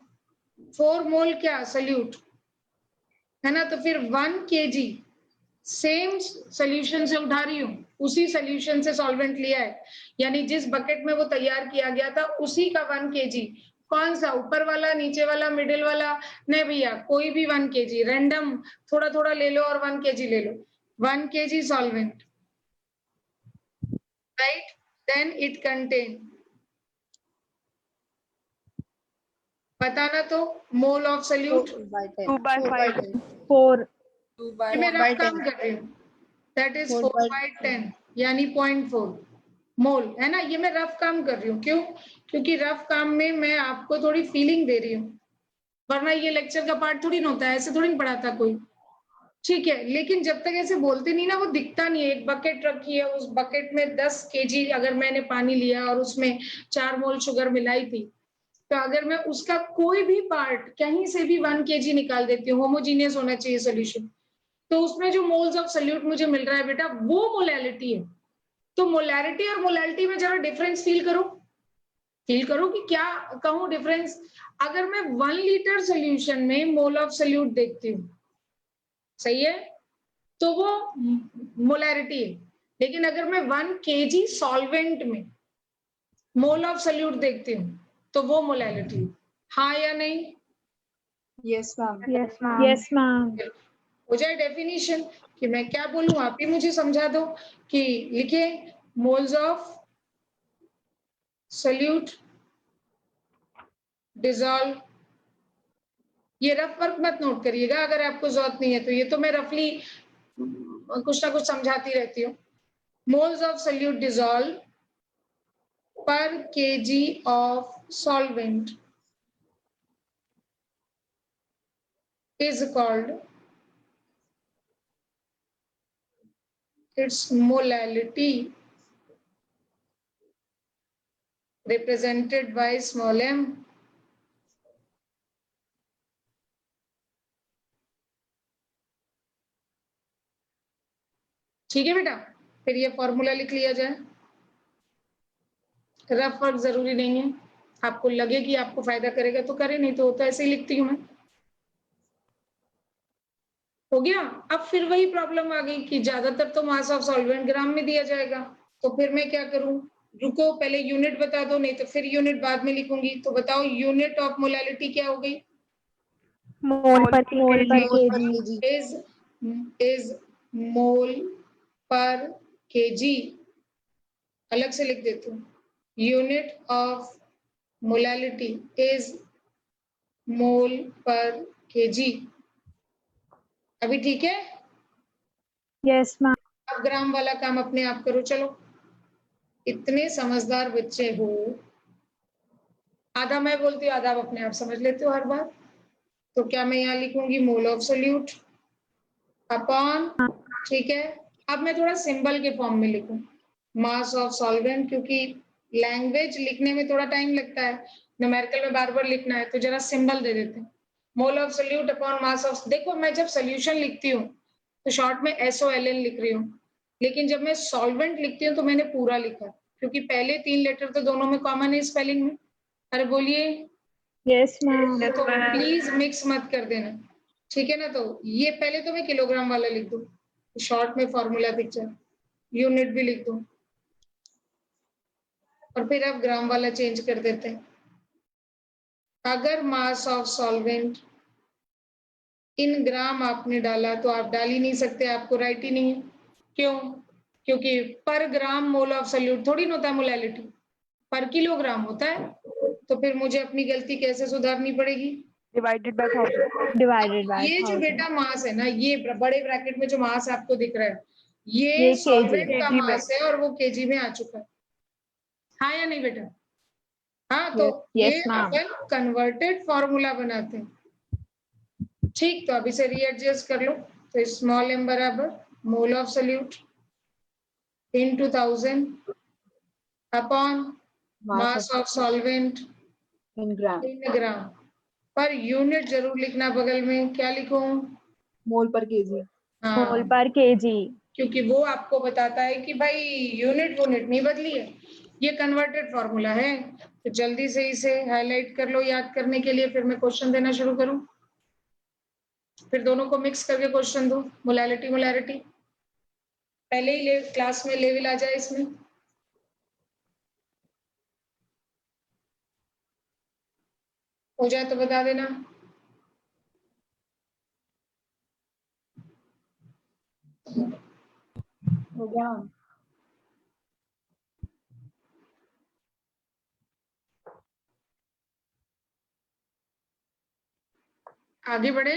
4 मोल क्या सोल्यूट है ना, तो फिर 1 kg सेम सोल्यूशन से उठा रही हूँ, उसी सोल्यूशन से सॉल्वेंट लिया है, यानी जिस बकेट में वो तैयार किया गया था उसी का 1 kg, कौन सा, ऊपर वाला, नीचे वाला, मिडिल वाला, नहीं भैया कोई भी 1 kg, रैंडम थोड़ा थोड़ा ले लो और 1 kg ले लो, 1 kg solvent, right. Then it contain, बताना तो, मोल ऑफ सोल्यूट 2/5। 4 मैं रफ काम कर रही हूँ, दैट इज 4/10 यानी 0.4 मोल, है ना। ये मैं रफ काम कर रही हूँ, क्यों, क्योंकि रफ काम में मैं आपको थोड़ी फीलिंग दे रही हूँ, वरना ये लेक्चर का पार्ट थोड़ी ना होता है, ऐसे थोड़ी नहीं पढ़ाता कोई, ठीक है, लेकिन जब तक ऐसे बोलते नहीं ना, वो दिखता नहीं है। एक बकेट रखी है, उस बकेट में 10 केजी अगर मैंने पानी लिया और उसमें 4 मोल शुगर मिलाई थी, तो अगर मैं उसका कोई भी पार्ट कहीं से भी 1 केजी निकाल देती हूँ, होमोजीनियस होना चाहिए सोल्यूशन, तो उसमें जो मोल्स ऑफ सोल्यूट मुझे मिल रहा है बेटा, वो मोलैलिटी है। तो मोलैरिटी और मोलैलिटी में जरा डिफरेंस फील करो कि क्या कहूं डिफरेंस। अगर मैं 1 लीटर सोल्यूशन में मोल ऑफ सोल्यूट देखती हूँ, सही है, तो वो मोलैरिटी है। लेकिन अगर मैं 1 केजी सॉल्वेंट में मोल ऑफ सोल्यूट देखती हूँ, तो वो मोलैलिटी। हाँ या नहीं? Yes, ma'am. Yes, ma'am. Yes, ma'am. हो जाए डेफिनेशन कि मैं क्या बोलूं, आप ही मुझे समझा दो कि लिखे मोल्स ऑफ सोल्यूट डिसॉल्व। ये रफ वर्क मत नोट करिएगा अगर आपको जरूरत नहीं है तो, ये तो मैं रफली कुछ ना कुछ समझाती रहती हूँ। मोल्स ऑफ सोल्यूट डिसॉल्व पर KG of solvent is called its molality, represented by small m. ठीक है बेटा, फिर ये फॉर्मूला लिख लिया जाए। रफ वर्क जरूरी नहीं है, आपको लगे कि आपको फायदा करेगा तो करें, नहीं तो ऐसे ही लिखती हूँ मैं। हो गया। अब फिर वही प्रॉब्लम आ गई कि ज्यादातर तो मास ऑफ सॉल्वेंट ग्राम में दिया जाएगा, तो फिर मैं क्या करूं? रुको, पहले यूनिट बता दो, नहीं तो फिर यूनिट बाद में लिखूंगी। तो बताओ यूनिट ऑफ मोलैलिटी क्या हो गई? Mole per Mole per kg. kg. Is mole पर केजी। अलग से लिख देती हूँ, unit of molality is mole पर केजी। अभी ठीक है? Yes, ma'am. अब ग्राम वाला काम अपने आप करो। चलो, इतने समझदार बच्चे हो, आधा मैं बोलती हूँ आधा आप अपने आप समझ लेते हो हर बार। तो क्या मैं यहाँ लिखूंगी मोल ऑफ सोल्यूट अपॉन, ठीक है। अब मैं थोड़ा सिंबल के फॉर्म में लिखूं, मास ऑफ सॉल्वेंट, क्योंकि लैंग्वेज लिखने में थोड़ा टाइम लगता है, न्यूमेरिकल में बार बार लिखना है, तो जरा सिंबल दे देते हैं। मोल of solute upon mass of, देखो मैं जब सोल्यूशन लिखती हूँ तो शॉर्ट में SOLN लिख रही हूँ, लेकिन जब मैं सॉल्वेंट लिखती हूँ तो मैंने पूरा लिखा, क्योंकि पहले 3 लेटर तो दोनों में कॉमन है स्पेलिंग में। अरे बोलिए, Yes, ma'am. तो प्लीज मिक्स मत कर देना, ठीक है ना। तो ये पहले तो मैं किलोग्राम वाला लिख दूं, शॉर्ट में फॉर्मूला पिक्चर, यूनिट भी लिख दूं, और फिर अब ग्राम वाला चेंज कर देते हैं। अगर मास ऑफ सॉल्वेंट इन ग्राम आपने डाला तो आप डाल ही नहीं सकते, आपको राइट ही नहीं है। क्यों? क्योंकि पर ग्राम मोल ऑफ सोल्यूट थोड़ी ना होता है मोलैलिटी, पर किलोग्राम होता है। तो फिर मुझे अपनी गलती कैसे सुधारनी पड़ेगी? Divided by 1000। Divided by ये जो 1000. बेटा मास है ना, ये बड़े ब्रैकेट में जो मास आपको दिख रहा है, ये ये सॉल्वेंट kg. का kg में। मास है और वो केजी में आ चुका है। हाँ या नहीं बेटा? हाँ, तो Yes, ये ma'am. अपन कन्वर्टेड फॉर्मूला बनाते हैं। ठीक, तो अभी से रीएडजस्ट कर लो। तो स्मॉल m बराबर मोल of solute into 1000 upon mass of solvent In gram. In gram. Per unit जरूर लिखना बगल में, क्या लिखूं? Mole per kg. हाँ, Mole per kg. क्योंकि वो आपको बताता है कि भाई यूनिट वूनिट नहीं बदली है, ये कन्वर्टेड फॉर्मूला है। तो जल्दी से इसे हाईलाइट कर लो याद करने के लिए, फिर मैं क्वेश्चन देना शुरू करूं, फिर दोनों को मिक्स करके क्वेश्चन दो। मोलैलिटी मोलैरिटी पहले ही क्लास में लेवल आ जाए इसमें। हो जाए तो बता देना। हो गया मैम। आगे बढ़े।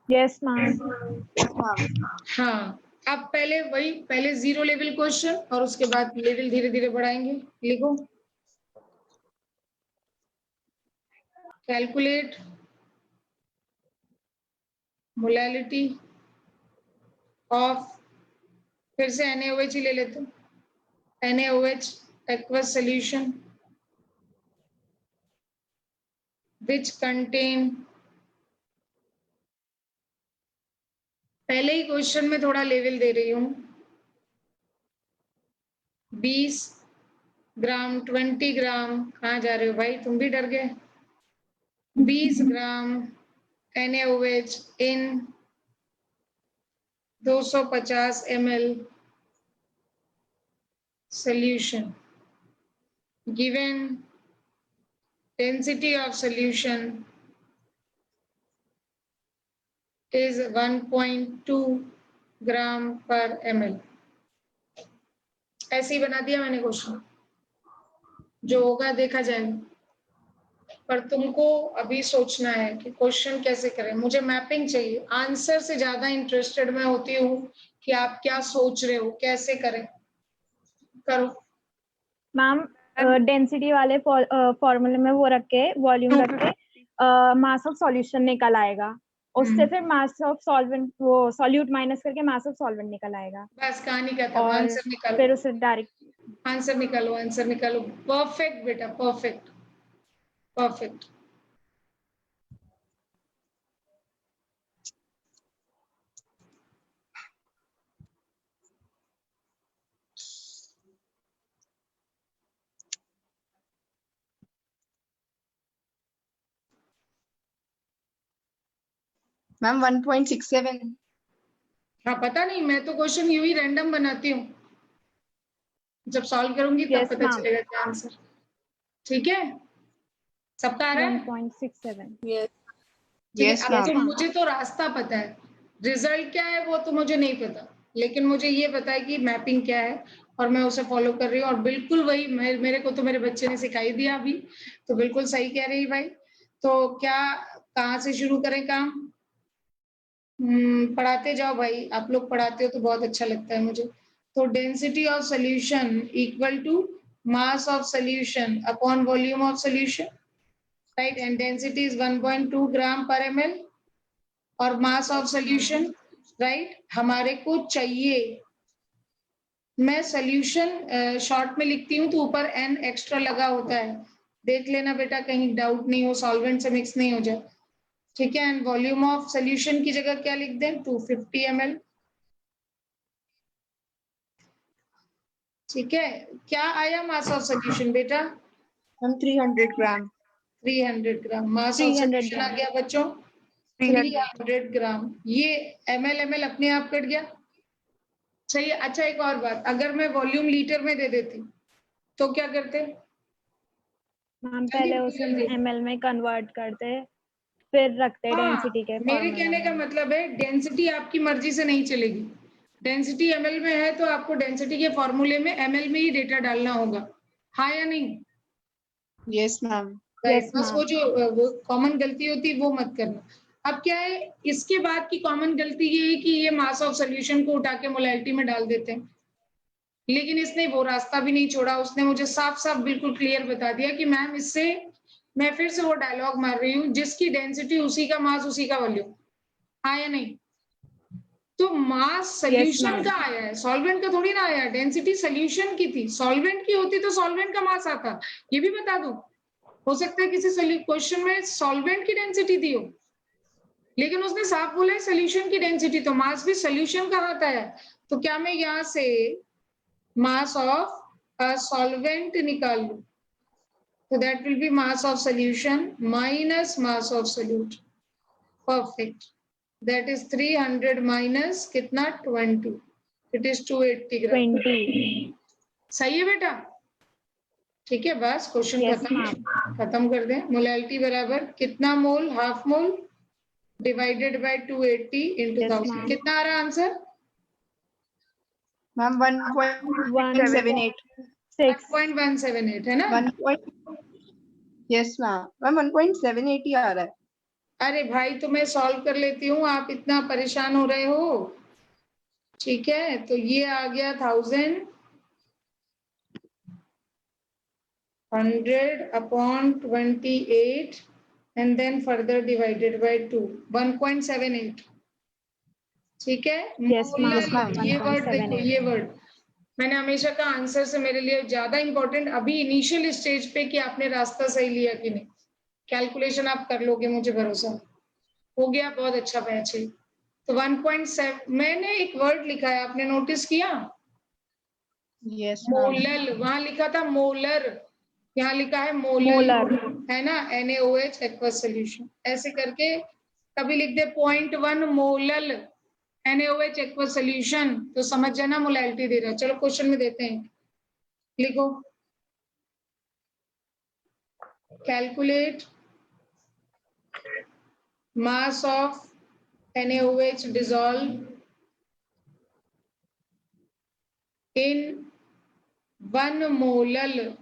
Yes, ma'am. Yes, ma'am. हाँ, अब पहले 0 लेवल क्वेश्चन और उसके बाद लेवल धीरे धीरे बढ़ाएंगे। लिखो, कैलकुलेट मोलैलिटी ऑफ, फिर से NaOH ही ले लेते हैं, NaOH aqueous solution which contain, पहले ही क्वेश्चन में थोड़ा लेवल दे रही हूं, 20 ग्राम 20 ग्राम, कहाँ जा रहे हो भाई, तुम भी डर गए, 20 ग्राम NaOH in 250 ml solution, given density of solution is 1.2 gram per ml। ऐसे ही बना दिया मैंने क्वेश्चन, जो होगा देखा जाएगा, पर तुमको अभी सोचना है कि क्वेश्चन कैसे करें। मुझे मैपिंग चाहिए, आंसर से ज्यादा इंटरेस्टेड मैं होती हूँ कि आप क्या सोच रहे हो, कैसे करें, करो। मैम डेंसिटी वाले फॉर्मूले में वो रख के वॉल्यूम रख के मास ऑफ सॉल्यूशन निकल आएगा, उससे फिर मास ऑफ सॉल्वेंट वो सॉल्यूट माइनस करके मास ऑफ सॉल्वेंट निकल आएगा, बस कहानी खत्म, और आंसर निकालो, फिर उसे डायरेक्ट आंसर निकालो, आंसर निकालो। परफेक्ट बेटा, परफेक्ट परफेक्ट। मैम 1.67। हाँ पता नहीं, मैं तो क्वेश्चन यूं ही रैंडम बनाती हूँ, जब सॉल्व करूंगी तब Yes, पता ma'am. चलेगा क्या आंसर। ठीक है, सबका आ रहा है? 1.67। यस ठीक है, यस अब मैम। तो मुझे तो रास्ता पता है, रिजल्ट क्या है वो तो मुझे नहीं पता, लेकिन मुझे ये पता है कि मैपिंग क्या है और मैं उसे फॉलो कर रही हूँ, और बिल्कुल वही मेरे को तो मेरे बच्चे ने सिखाई दिया अभी, तो बिल्कुल सही कह रही भाई। तो क्या, कहाँ से शुरू करें काम? पढ़ाते जाओ भाई, आप लोग पढ़ाते हो तो बहुत अच्छा लगता है मुझे। तो density of solution equal to mass of solution upon volume of solution, right, and density is 1.2 gram per ml, और मास ऑफ सोल्यूशन, राइट, हमारे को चाहिए। मैं सोल्यूशन शॉर्ट में लिखती हूँ तो ऊपर n एक्स्ट्रा लगा होता है, देख लेना बेटा, कहीं डाउट नहीं हो, सॉल्वेंट से मिक्स नहीं हो जाए। ठीक है, एंड वॉल्यूम ऑफ सोल्यूशन की जगह क्या लिख दें, 250 ml। ठीक है, क्या आया मास ऑफ सोल्यूशन बेटा? Ma'am 300 gram. 300 gram mass of 300 solution आ ग्राम। गया बच्चों, 300 ग्राम। ये ml अपने आप कट गया, सही है। अच्छा एक और बात, अगर मैं वॉल्यूम लीटर में दे देती तो क्या करते? मैम जल्दी पहले बोलो, उसे जल्दी। ml में कन्वर्ट करते, फिर रखते हाँ, डेंसिटी के मेरे फॉर्मूले कहने का में। मतलब है डेंसिटी आपकी मर्जी से नहीं चलेगी, डेंसिटी ml में है तो आपको डेंसिटी के फॉर्मूले में ml में ही डेटा डालना होगा, हाँ या नहीं? Yes ma'am. राइट, Yes, बस वो ma'am. जो वो कॉमन गलती होती है वो मत करना। अब क्या है, इसके बाद की कॉमन गलती ये है कि ये मास ऑफ सोल्यूशन को उठा के मोलैलिटी में डाल देते हैं, लेकिन इसने वो रास्ता भी नहीं छोड़ा, उसने मुझे साफ साफ बिल्कुल क्लियर बता दिया कि मैम इससे, मैं फिर से वो डायलॉग मार रही हूँ, जिसकी डेंसिटी उसी का मास उसी का वॉल्यूम, हाँ या नहीं? तो मास सोल्यूशन ma'am. का आया है, सॉल्वेंट का थोड़ी ना आया, डेंसिटी सोल्यूशन की थी, सॉल्वेंट की होती तो सॉल्वेंट का मास आता, ये भी बता दूं। हो सकता है किसी क्वेश्चन में सॉल्वेंट की डेंसिटी दी हो, लेकिन उसने साफ बोला है सोल्यूशन की डेंसिटी, तो मास भी सोल्यूशन का आता है। तो क्या मैं यहाँ से मास ऑफ सॉल्वेंट निकाल लूं, तो that will be mass of solution minus mass of solute, perfect, that is 300 minus कितना, 20, इट इज 280 ग्राम। 20। सही है बेटा? ठीक है, बस क्वेश्चन Yes, खत्म कर दें। मोलैलिटी बराबर कितना mole, half mole divided by 280 into Yes, 1000, ma'am. कितना आ रहा आंसर? मैम 1.178। 6. 1.178 है ना? 1. यस मैम 1.78 ही आ रहा है। अरे भाई तो मैं सॉल्व कर लेती हूँ, आप इतना परेशान हो रहे हो। ठीक है, तो ये आ गया 1000, 100 upon 28 and then further divided by 2, 1.78। ठीक है। Yes, ma'am. Yes, ma'am. ये वर्ड देखो, 1.78. ये वर्ड मैंने हमेशा कहा आंसर से मेरे लिए ज्यादा इंपॉर्टेंट अभी इनिशियल स्टेज पे कि आपने रास्ता सही लिया कि नहीं। कैलकुलेशन आप कर लोगे, मुझे भरोसा हो गया। बहुत अच्छा बैच है। तो 1.7 मैंने एक वर्ड लिखा है, आपने नोटिस किया? Yes, ma'am. मोलल, वहां लिखा था मोलर, यहाँ लिखा है मोलल, मोलर। है ना। NaOH एक्वस सोल्यूशन ऐसे करके कभी लिख दे 0.1 मोलल NaOH एक्वस सोल्यूशन, तो समझ जाना मोलैलिटी दे रहा है। चलो क्वेश्चन में देते हैं, लिखो। Calculate mass of NaOH dissolved in 1 molal,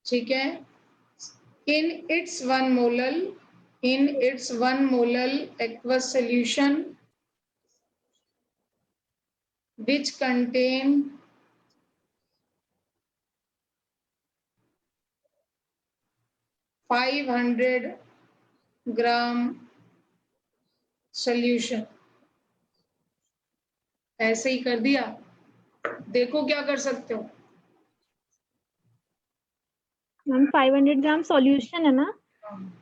ठीक है, in its 1 molal aqueous solution which contain 500 gram solution. ऐसे ही कर दिया, देखो क्या कर सकते हो। मैम 500 ग्राम सॉल्यूशन है ना?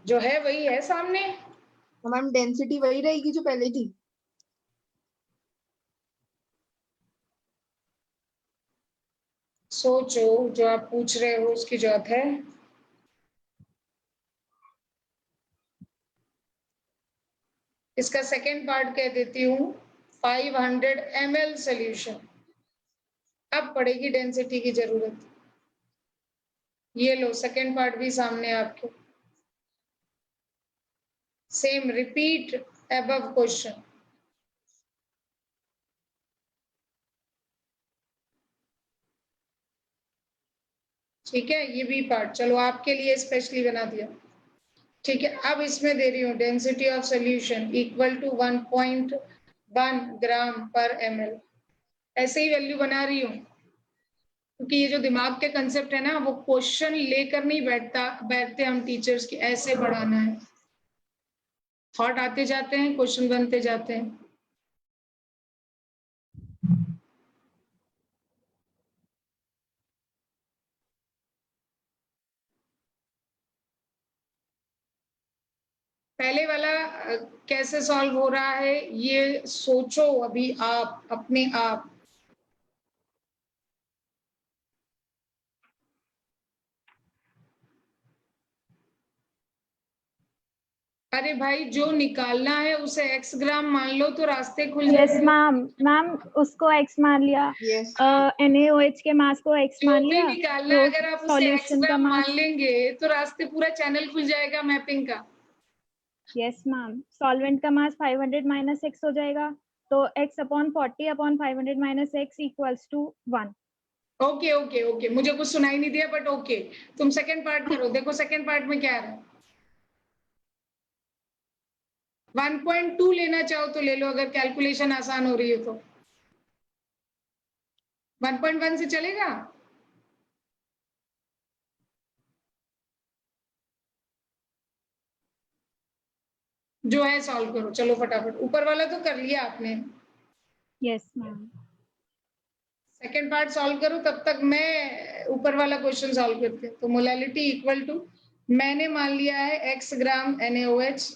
जो है वही है सामने। तो मैम डेंसिटी वही रहेगी जो पहले थी। सोचो, जो आप पूछ रहे हो उसकी जरूरत है। इसका सेकेंड पार्ट कह देती हूँ 500 ml सोल्यूशन। अब पड़ेगी डेंसिटी की जरूरत। ये लो सेकेंड पार्ट भी सामने है आपके। Same repeat above question. ठीक है, ये भी पार्ट चलो आपके लिए स्पेशली बना दिया। ठीक है, अब इसमें दे रही हूँ density of solution equal to 1.1 gram per ml। ऐसे ही वैल्यू बना रही हूँ क्योंकि ये जो दिमाग के कंसेप्ट है ना, वो क्वेश्चन लेकर नहीं बैठते हम टीचर्स की, ऐसे पढ़ाना है। थॉट आते जाते हैं, क्वेश्चन बनते जाते हैं। पहले वाला कैसे सॉल्व हो रहा है ये सोचो अभी आप अपने आप। अरे भाई, जो निकालना है उसे x ग्राम मान लो तो रास्ते खुल यस जाएंगे। मैम। मैम उसको x मान लिया, Yes. NaOH के मास को x जो मान भी लिया, निकालना है तो अगर आप उसे x सॉल्यूशन का ग्राम मान मास। लेंगे तो रास्ते पूरा चैनल खुल जाएगा मैपिंग का। यस मैम, सॉल्वेंट का मास 500 माइनस x हो जाएगा, तो x upon 40 upon 500 minus x equals to 1। Okay okay okay, मुझे कुछ सुनाई नहीं दिया बट ओके। तुम सेकंड पार्ट करो, देखो सेकंड पार्ट में क्या है। 1.2 लेना चाहो तो ले लो, अगर कैलकुलेशन आसान हो रही है तो। 1.1 से चलेगा? जो है सॉल्व करो, चलो फटाफट। ऊपर वाला तो कर लिया आपने, yes ma'am. Second part solve करो, तब तक मैं ऊपर वाला क्वेश्चन सॉल्व करती हूँ। तो मोलैलिटी इक्वल टू, मैंने मान लिया है x ग्राम NaOH,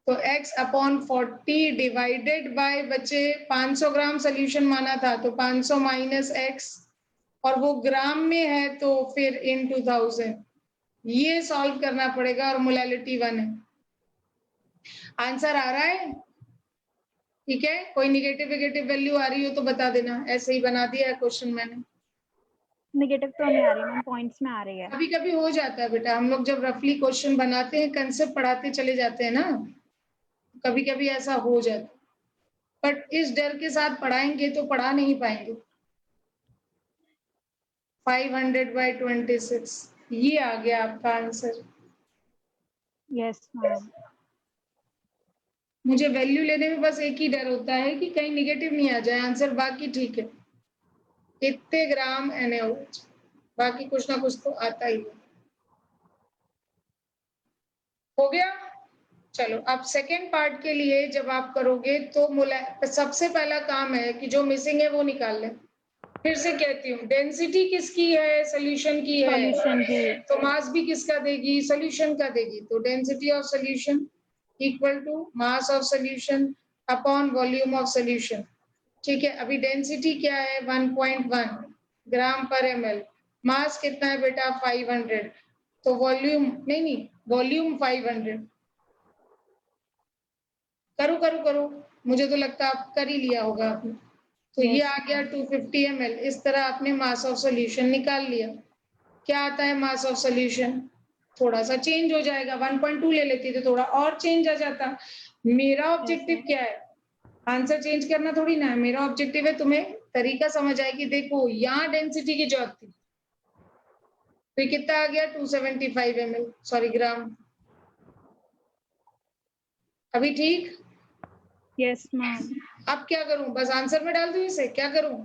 तो x अपॉन 40 डिवाइडेड बाय बचे 500 ग्राम सोल्यूशन माना था, तो 500 माइनस x, और वो ग्राम में है तो फिर इन 2000। ये सॉल्व करना पड़ेगा और मोलैलिटी 1 है। आंसर आ रहा है? ठीक है, कोई निगेटिव विगेटिव वैल्यू आ रही हो तो बता देना, ऐसे ही बना दिया है क्वेश्चन मैंने। नेगेटिव तो नहीं आ रही मैम, पॉइंट्स में आ रही है। कभी कभी हो जाता है बेटा, हम लोग जब रफली क्वेश्चन बनाते हैं, कंसेप्ट पढ़ाते चले जाते हैं ना, कभी कभी ऐसा हो जाता है, बट इस डर के साथ पढ़ाएंगे तो पढ़ा नहीं पाएंगे। 500/26, ये आ गया आपका आंसर। Yes ma'am. मुझे वैल्यू लेने में बस एक ही डर होता है कि कहीं निगेटिव नहीं आ जाए आंसर, बाकी ठीक है। इतने ग्राम NaOH, बाकी कुछ ना कुछ तो आता ही है। हो गया? चलो अब सेकेंड पार्ट के लिए जब आप करोगे तो सबसे पहला काम है कि जो मिसिंग है वो निकाल ले। फिर से कहती हूँ, डेंसिटी किसकी है? सॉल्यूशन की है। सॉल्यूशन की। तो मास भी किसका देगी? सॉल्यूशन का देगी। तो density of solution equal to mass of solution upon volume of solution. ठीक है, अभी डेंसिटी क्या है? 1.1 ग्राम पर ml। मास कितना है बेटा? 500। तो वॉल्यूम नहीं, वॉल्यूम 500। करो, मुझे तो लगता है आप कर ही लिया होगा आपने। तो ये आ गया 250 ml। इस तरह आपने मास ऑफ सॉल्यूशन निकाल लिया। क्या आता है मास ऑफ सॉल्यूशन? थोड़ा सा चेंज हो जाएगा, 1.2 ले लेती तो थोड़ा और चेंज आ जाता। मेरा ऑब्जेक्टिव क्या है? आंसर चेंज करना थोड़ी ना है। मेरा ऑब्जेक्टिव है तुम्हें तरीका समझ आए कि देखो यहाँ डेंसिटी की जरूरत थी, तो ये कितना आ गया? 275 ml, सॉरी ग्राम। अभी ठीक? Yes ma'am. अब क्या करूं? बस आंसर में डाल दूं इसे? क्या करूं?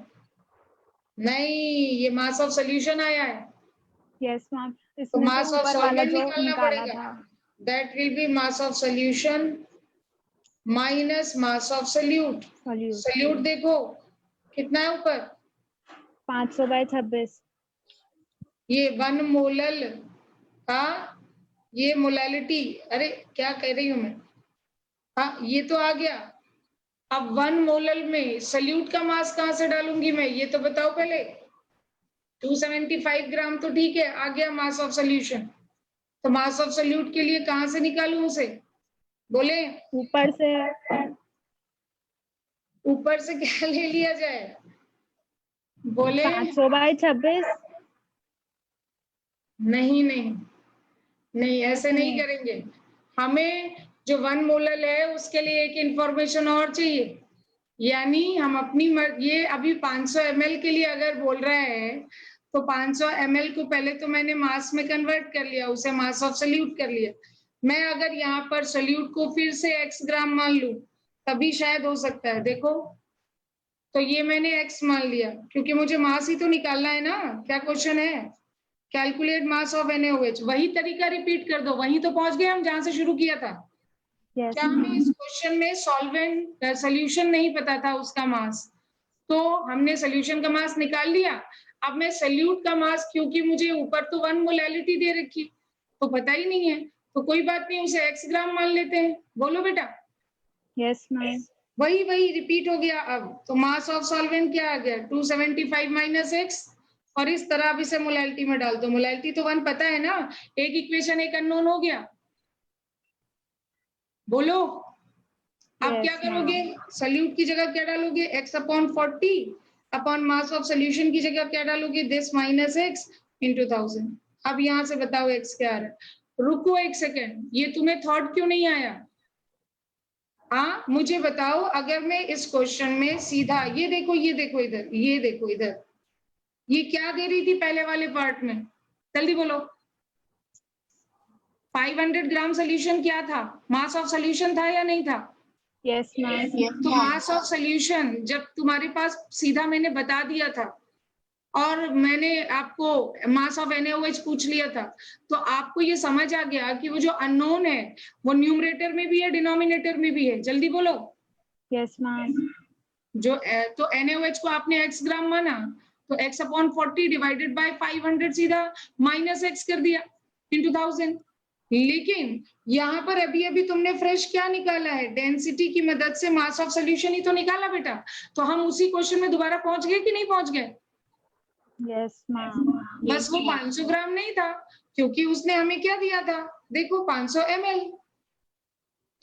नहीं, ये मास ऑफ सॉल्यूशन आया है यस मैम, तो इसमें मास से ऑफ ऊपर वाला सॉल्वेंट जो निकालना निकाला पड़ेगा। था। That will be mass of solution minus mass of solute. Solute देखो कितना है ऊपर? 500/26। ये 1 मोलल का ये मोलैलिटी, अरे क्या कह रही हूं मैं? हाँ, ये तो आ गया। अब 1 मोलल में सॉल्यूट का मास कहां से डालूंगी मैं? ये तो बताओ पहले। 275 ग्राम तो ठीक है, आ गया मास ऑफ सॉल्यूशन। तो मास ऑफ सॉल्यूट के लिए कहां से निकालूं उसे? बोले ऊपर से। ऊपर से क्या ले लिया जाए? बोले 500/26। नहीं, ऐसे नहीं करेंगे। हमें जो 1 मोलल है उसके लिए एक इंफॉर्मेशन और चाहिए। यानी हम अपनी ये अभी 500 ml के लिए अगर बोल रहे हैं तो 500 ml को पहले तो मैंने मास में कन्वर्ट कर लिया, उसे मास ऑफ सॉल्यूट कर लिया। मैं अगर यहाँ पर सॉल्यूट को फिर से x ग्राम मान लूं तभी शायद हो सकता है। देखो तो ये मैंने x मान लिया क्योंकि मुझे मास ही तो निकालना है ना। क्या क्वेश्चन है? Calculate mass of NaOH। वही तरीका रिपीट कर दो, वहीं तो पहुंच गए हम जहां से शुरू किया था। क्या हमें इस क्वेश्चन में सॉल्वेंट सॉल्यूशन नहीं पता था उसका मास, तो हमने सॉल्यूशन का मास निकाल लिया। अब मैं सॉल्यूट का मास, क्योंकि मुझे ऊपर तो 1 मोलैलिटी दे रखी तो पता ही नहीं है, तो कोई बात नहीं, उसे x ग्राम मान लेते हैं। बोलो बेटा। Yes ma'am. वही रिपीट हो गया। अब तो मास ऑफ सॉल्वेंट क्या आ गया? 275 माइनस x। और इस तरह अब इसे मोलैलिटी में डाल दो। मोलैलिटी तो 1 पता है ना। एक इक्वेशन एक अननोन हो गया। बोलो अब क्या करोगे? सॉल्यूट की जगह क्या डालोगे? x/40 upon mass of solution की जगह क्या डालोगे? This minus x into 1000। अब यहां से बताओ x क्या आ रहा है? रुको एक सेकेंड, ये तुम्हें थॉट क्यों नहीं आया? हाँ मुझे बताओ, अगर मैं इस क्वेश्चन में सीधा ये देखो इधर, ये देखो इधर, ये क्या दे रही थी पहले वाले पार्ट में? जल्दी बोलो। 500 ग्राम सोल्यूशन क्या था? मास ऑफ सोल्यूशन था या नहीं था? Yes ma'am. तो मास ऑफ सोल्यूशन जब तुम्हारे पास सीधा मैंने बता दिया था और मैंने आपको मास ऑफ NaOH पूछ लिया था, तो आपको ये समझ आ गया कि वो जो अननोन है वो न्यूमरेटर में भी है, डिनोमिनेटर में भी है। जल्दी बोलो। Yes ma'am. जो तो NaOH को आपने x ग्राम माना, तो x/40 डिवाइडेड बाय 500 सीधा माइनस x कर दिया इंटू 1000। लेकिन यहाँ पर अभी अभी तुमने फ्रेश क्या निकाला है? डेंसिटी की मदद से मास ऑफ सॉल्यूशन ही तो निकाला बेटा। तो हम उसी क्वेश्चन में दोबारा पहुंच गए कि नहीं पहुंच गए? Yes ma'am. बस वो 500 ग्राम नहीं था, क्योंकि उसने हमें क्या दिया था? देखो 500 ml।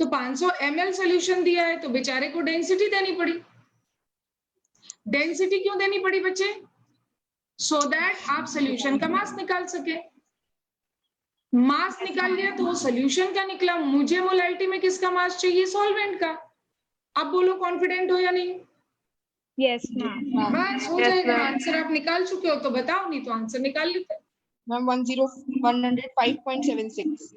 तो 500 ml सोल्यूशन दिया है तो बेचारे को डेंसिटी देनी पड़ी। डेंसिटी क्यों देनी पड़ी बच्चे? सो दैट आप सोल्यूशन का मास निकाल सके। मास निकाल लिया तो वो सोल्यूशन का निकला। मुझे मोलैलिटी में किसका मास चाहिए? सॉल्वेंट का। अब बोलो कॉन्फिडेंट हो या नहीं? Yes ma'am. बस हो जाएगा। आंसर आप निकाल चुके हो तो बताओ, नहीं तो आंसर निकाल लेते। मैम 105.76।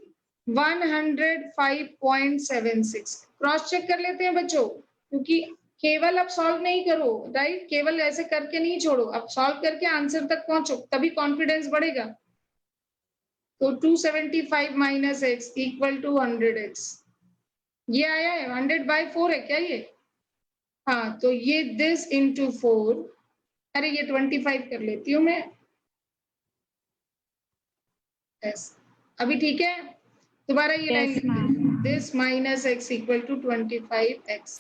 105.76 क्रॉस चेक कर लेते हैं बच्चों, क्योंकि केवल अब सॉल्व नहीं करो, राइट? केवल ऐसे करके नहीं छोड़ो, अब सॉल्व करके आंसर तक पहुंचो, तभी कॉन्फिडेंस बढ़ेगा। तो 275 minus x equal to 100x। ये आया है 100/4 है क्या ये? हाँ, तो ये दिस इंटू 4, अरे ये 25 कर लेती हूँ मैं। yes. अभी ठीक है, दोबारा ये line Yes, ma'am. This minus x equal to 25x।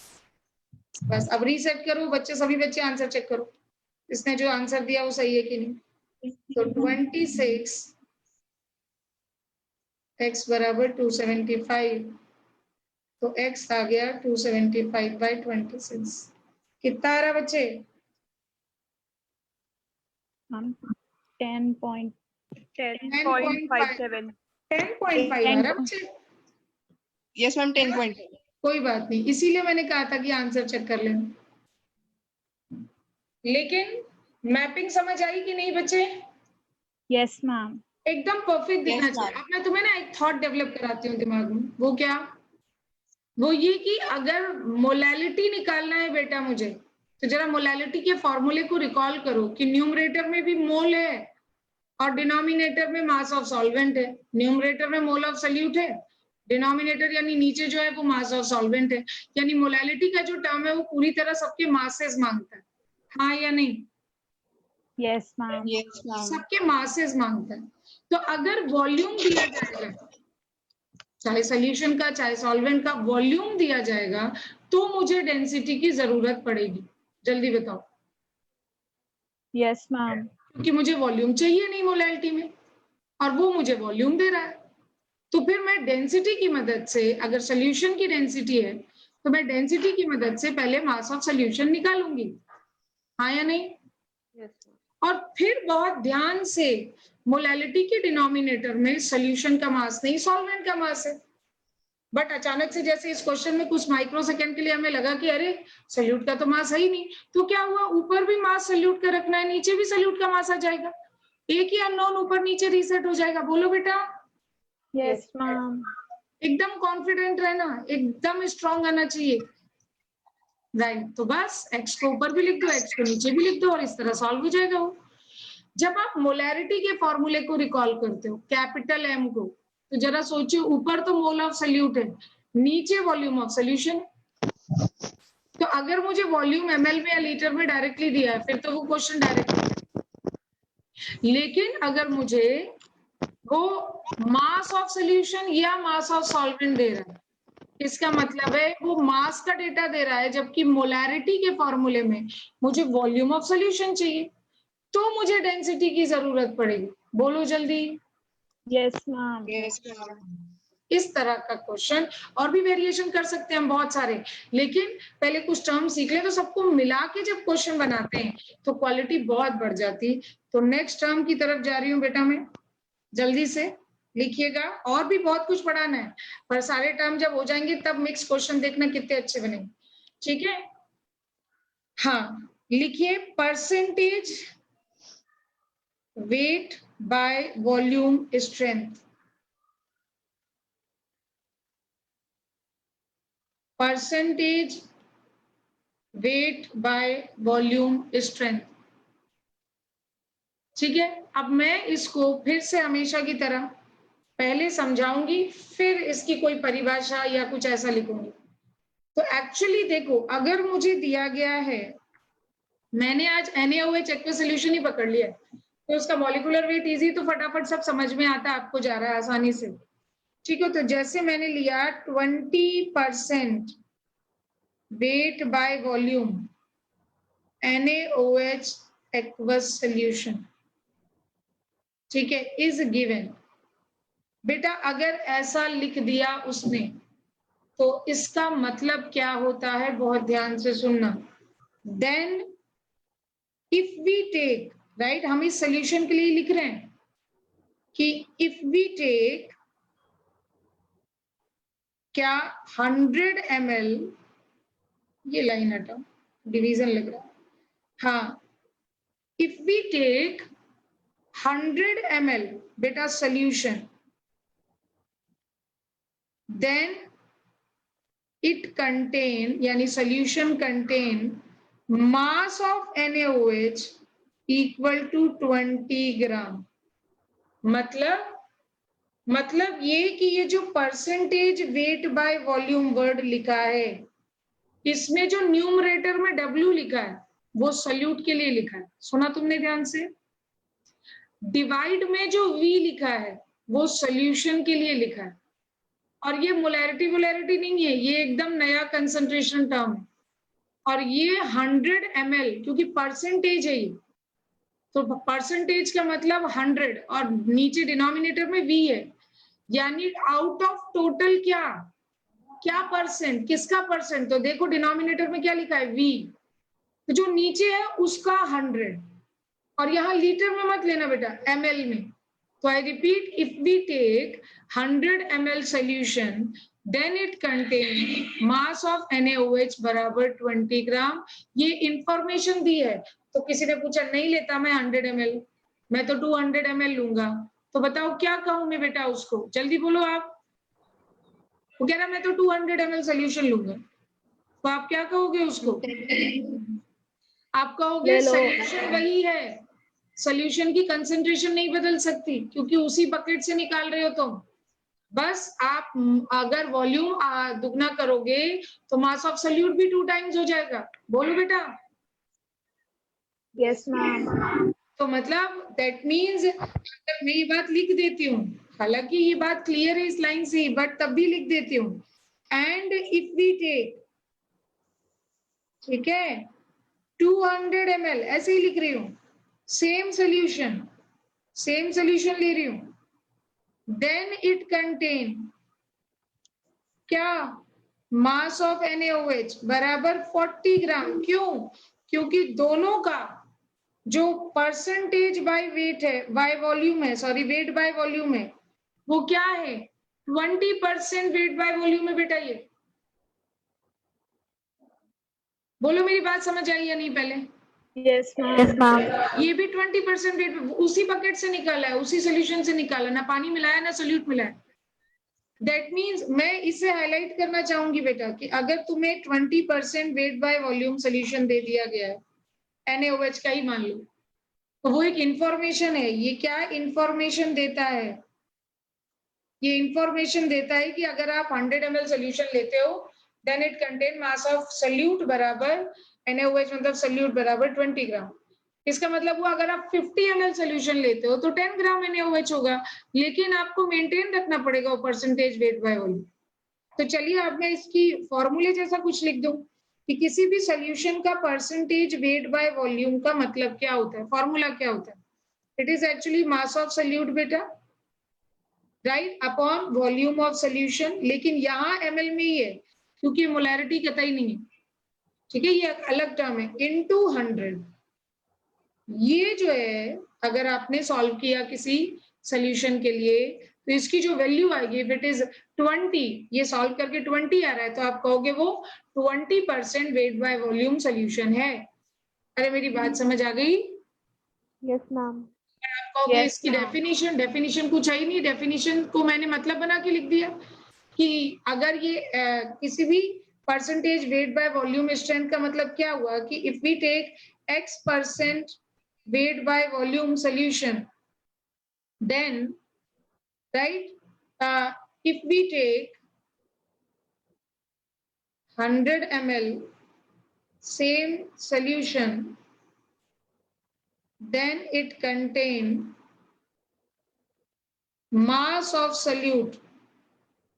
बस अब रीसेट करो बच्चे, सभी बच्चे आंसर चेक करो, इसने जो आंसर दिया वो सही है कि नहीं। तो 26 x बराबर 275, तो x आ गया 275/26। कितना आ रहा बच्चे? Ma'am, 10.5. 10.57. 10.5 आ रहा बच्चे। Yes, ma'am. 10.5. कोई बात नहीं, इसीलिए मैंने कहा था कि आंसर चेक कर लेना। लेकिन मैपिंग समझ आई कि नहीं बच्चे? Yes, ma'am. एकदम परफेक्ट दिखना Yes, चाहिए। ma'am. अब मैं तुम्हें ना एक थॉट डेवलप कराती हूँ दिमाग में, वो क्या? वो ये कि अगर मोलैलिटी निकालना है बेटा मुझे, तो जरा मोलैलिटी के फॉर्मूले को रिकॉल करो कि न्यूमरेटर में भी मोल है और डिनोमिनेटर में मास ऑफ सॉल्वेंट है। न्यूमरेटर में मोल ऑफ सॉल्यूट है, डिनोमिनेटर यानी नीचे जो है वो मास ऑफ सॉल्वेंट है। यानी मोलैलिटी का जो टर्म है वो पूरी तरह सबके मासेस मांगता है, हाँ या नहीं? Yes, ma'am. Yes, ma'am. सबके मासेस मांगता है। तो अगर वॉल्यूम दिया जाएगा, चाहे सॉल्यूशन का चाहे सॉल्वेंट का वॉल्यूम दिया जाएगा, तो मुझे डेंसिटी की जरूरत पड़ेगी। जल्दी बताओ। Yes, ma'am. क्योंकि मुझे वॉल्यूम चाहिए नहीं मोलैलिटी में, और वो मुझे वॉल्यूम दे रहा है। तो फिर मैं डेंसिटी की मदद से, अगर सॉल्यूशन की डेंसिटी है तो मैं डेंसिटी की मदद से पहले मास ऑफ सॉल्यूशन निकालूंगी, हाँ या नहीं? Yes, ma'am. और फिर बहुत ध्यान से मोलैलिटी के डिनोमिनेटर में सॉल्यूशन का मास नहीं सॉल्वेंट का मास है। बट अचानक से जैसे इस क्वेश्चन में कुछ माइक्रो सेकंड के लिए हमें लगा कि अरे सॉल्यूट का तो मास है ही नहीं, तो क्या हुआ, ऊपर भी मास सॉल्यूट का रखना है, नीचे भी सॉल्यूट का मास आ जाएगा, एक ही अननोन ऊपर नीचे रीसेट हो जाएगा। बोलो बेटा, Yes, ma'am. एकदम कॉन्फिडेंट रहना, एकदम स्ट्रांग आना चाहिए, राइट? तो बस x को ऊपर भी लिख दो, x को नीचे भी लिख दो, और इस तरह सॉल्व हो जाएगा वो। जब आप मोलैरिटी के फॉर्मूले को रिकॉल करते हो, कैपिटल M को, तो जरा सोचिए, ऊपर तो मोल ऑफ सॉल्यूट है, नीचे वॉल्यूम ऑफ सॉल्यूशन। तो अगर मुझे वॉल्यूम ml में या लीटर में डायरेक्टली दिया है, फिर तो वो क्वेश्चन डायरेक्ट। लेकिन अगर मुझे वो मास ऑफ सॉल्यूशन या मास ऑफ सॉल्वेंट दे रहा है, इसका मतलब है वो मास का डेटा दे रहा है, जबकि मोलैरिटी के फॉर्मूले में मुझे वॉल्यूम ऑफ सॉल्यूशन चाहिए, तो मुझे डेंसिटी की जरूरत पड़ेगी। बोलो जल्दी। Yes, ma'am. Yes, ma'am. इस तरह का क्वेश्चन, और भी वेरिएशन कर सकते हैं हम बहुत सारे, लेकिन पहले कुछ टर्म सीख लें, तो सबको मिला के जब क्वेश्चन बनाते हैं तो क्वालिटी बहुत बढ़ जाती। तो नेक्स्ट टर्म की तरफ जा रही हूँ बेटा मैं, जल्दी से लिखिएगा, और भी बहुत कुछ पढ़ाना है, पर सारे टर्म जब हो जाएंगे तब मिक्स क्वेश्चन देखना कितने अच्छे बनेंगे, ठीक है? हाँ, लिखिए percentage weight by volume strength. Percentage weight by volume strength, ठीक है? अब मैं इसको फिर से हमेशा की तरह पहले समझाऊंगी, फिर इसकी कोई परिभाषा या कुछ ऐसा लिखूंगी। तो एक्चुअली देखो, अगर मुझे दिया गया है, मैंने आज NaOH एक्वस सॉल्यूशन ही पकड़ लिया, तो उसका मॉलिक्यूलर वेट इजी, तो फटाफट सब समझ में आता, आपको जा रहा है आसानी से, ठीक है? तो जैसे मैंने लिया 20% wait by volume NaOH aqueous solution, ठीक है, इज गिवन। बेटा अगर ऐसा लिख दिया उसने, तो इसका मतलब क्या होता है, बहुत ध्यान से सुनना। Then if we take, right, हम इस सॉल्यूशन के लिए लिख रहे हैं कि इफ वी टेक क्या 100 ml, ये लाइन हटाओ, डिवीजन लग रहा है, हाँ, इफ वी टेक 100 ml बेटा सॉल्यूशन, then it contain, यानी solution contain mass of NaOH equal to 20 ग्राम। मतलब मतलब ये कि ये जो percentage weight by volume word लिखा है, इसमें जो न्यूमरेटर में W लिखा है वो सल्यूट के लिए लिखा है, सुना तुमने ध्यान से। डिवाइड में जो V लिखा है वो सॉल्यूशन के लिए लिखा है। और ये मोलैरिटी नहीं है, ये एकदम नया कंसंट्रेशन टर्म है। और ये 100 ml, क्योंकि परसेंटेज है ये, तो परसेंटेज का मतलब 100 और नीचे डिनोमिनेटर में V है, यानी आउट ऑफ टोटल क्या परसेंट, किसका परसेंट, तो देखो डिनोमिनेटर में क्या लिखा है V, तो जो नीचे है उसका 100। और यहाँ लीटर में मत लेना बेटा, ml में। तो I repeat, if we take 100 ml solution then it contain mass of NaOH बराबर 20 ग्राम। ये इंफॉर्मेशन दी है। तो किसी ने पूछा नहीं लेता मैं 100 ml, मैं तो 200 ml लूंगा, तो बताओ क्या कहूं मैं बेटा उसको, जल्दी बोलो आप। वो कह रहा मैं तो 200 ml सोल्यूशन लूंगा, तो आप क्या कहोगे उसको? आप कहोगे सोल्यूशन वही है, सोल्यूशन की कंसेंट्रेशन नहीं बदल सकती क्योंकि उसी बकेट से निकाल रहे हो तुम। बस आप अगर वॉल्यूम दुगना करोगे तो मास ऑफ सोल्यूट भी 2 टाइम्स हो जाएगा। बोलो बेटा। Yes ma'am. तो मतलब दैट मीन्स, अगर मैं ये बात लिख देती हूँ, हालांकि ये बात क्लियर है इस लाइन से, बट तब भी लिख देती हूँ, एंड इफ वी टेक, ठीक है, 200 ml, ऐसे ही लिख रही हूँ, सेम सोल्यूशन ले रही हूँ, देन इट कंटेन क्या, मास ऑफ NaOH बराबर 40 ग्राम। क्यों? क्योंकि दोनों का जो परसेंटेज बाय वेट है, बाय वॉल्यूम है, सॉरी वेट बाय वॉल्यूम है, वो क्या है, 20% वेट बाय वॉल्यूम है बेटा। ये बोलो मेरी बात समझ आई या नहीं पहले? Yes ma'am. ये भी 20% वेट उसी बकेट से निकाला है, उसी सोल्यूशन से निकाला, ना पानी मिलाया ना सोल्यूट मिलाया। दैट मीन्स मैं इसे हाईलाइट करना चाहूंगी बेटा कि अगर तुम्हें 20% वेट बाय वॉल्यूम सोल्यूशन दे दिया गया है, NaOH का ही मान लो, तो वो एक इंफॉर्मेशन है। ये क्या इंफॉर्मेशन देता है? ये इंफॉर्मेशन देता है कि अगर आप 100 ml सोल्यूशन लेते हो, then it contain mass of solute बराबर NaOH, मतलब सोल्यूट बराबर 20 ग्राम। इसका मतलब हुआ अगर आप 50 ml सोल्यूशन लेते हो तो 10 ग्राम NaOH होगा, लेकिन आपको मेंटेन रखना पड़ेगा वो परसेंटेज वेट बाय वॉल्यूम। तो चलिए अब मैं इसकी फॉर्मूले जैसा कुछ लिख दूं कि किसी भी सोल्यूशन का परसेंटेज वेट बाय वॉल्यूम का मतलब क्या होता है, फॉर्मूला क्या होता है? It is actually mass of solute बेटा, right, upon volume of solution. लेकिन यहाँ ml में ही है क्योंकि मोलैरिटी कतई नहीं है, ठीक है, ये अलग टर्म है, इनटू 100। ये जो है अगर आपने सॉल्व किया किसी सोल्यूशन के लिए तो इसकी जो वैल्यू आएगी, इफ इट इज 20, ये सॉल्व करके 20 आ रहा है, तो आप कहोगे वो 20% वेट बाय वॉल्यूम सोल्यूशन है। अरे मेरी बात समझ आ गई? Yes ma'am. आप कहोगे Yes, इसकी ma'am. डेफिनेशन कुछ है ही नहीं, डेफिनेशन को मैंने मतलब बना के लिख दिया कि अगर ये किसी भी percentage weight by volume strength का मतलब क्या हुआ कि if we take X% weight by volume solution, then right, if we take 100 ml same solution, then it contain mass of solute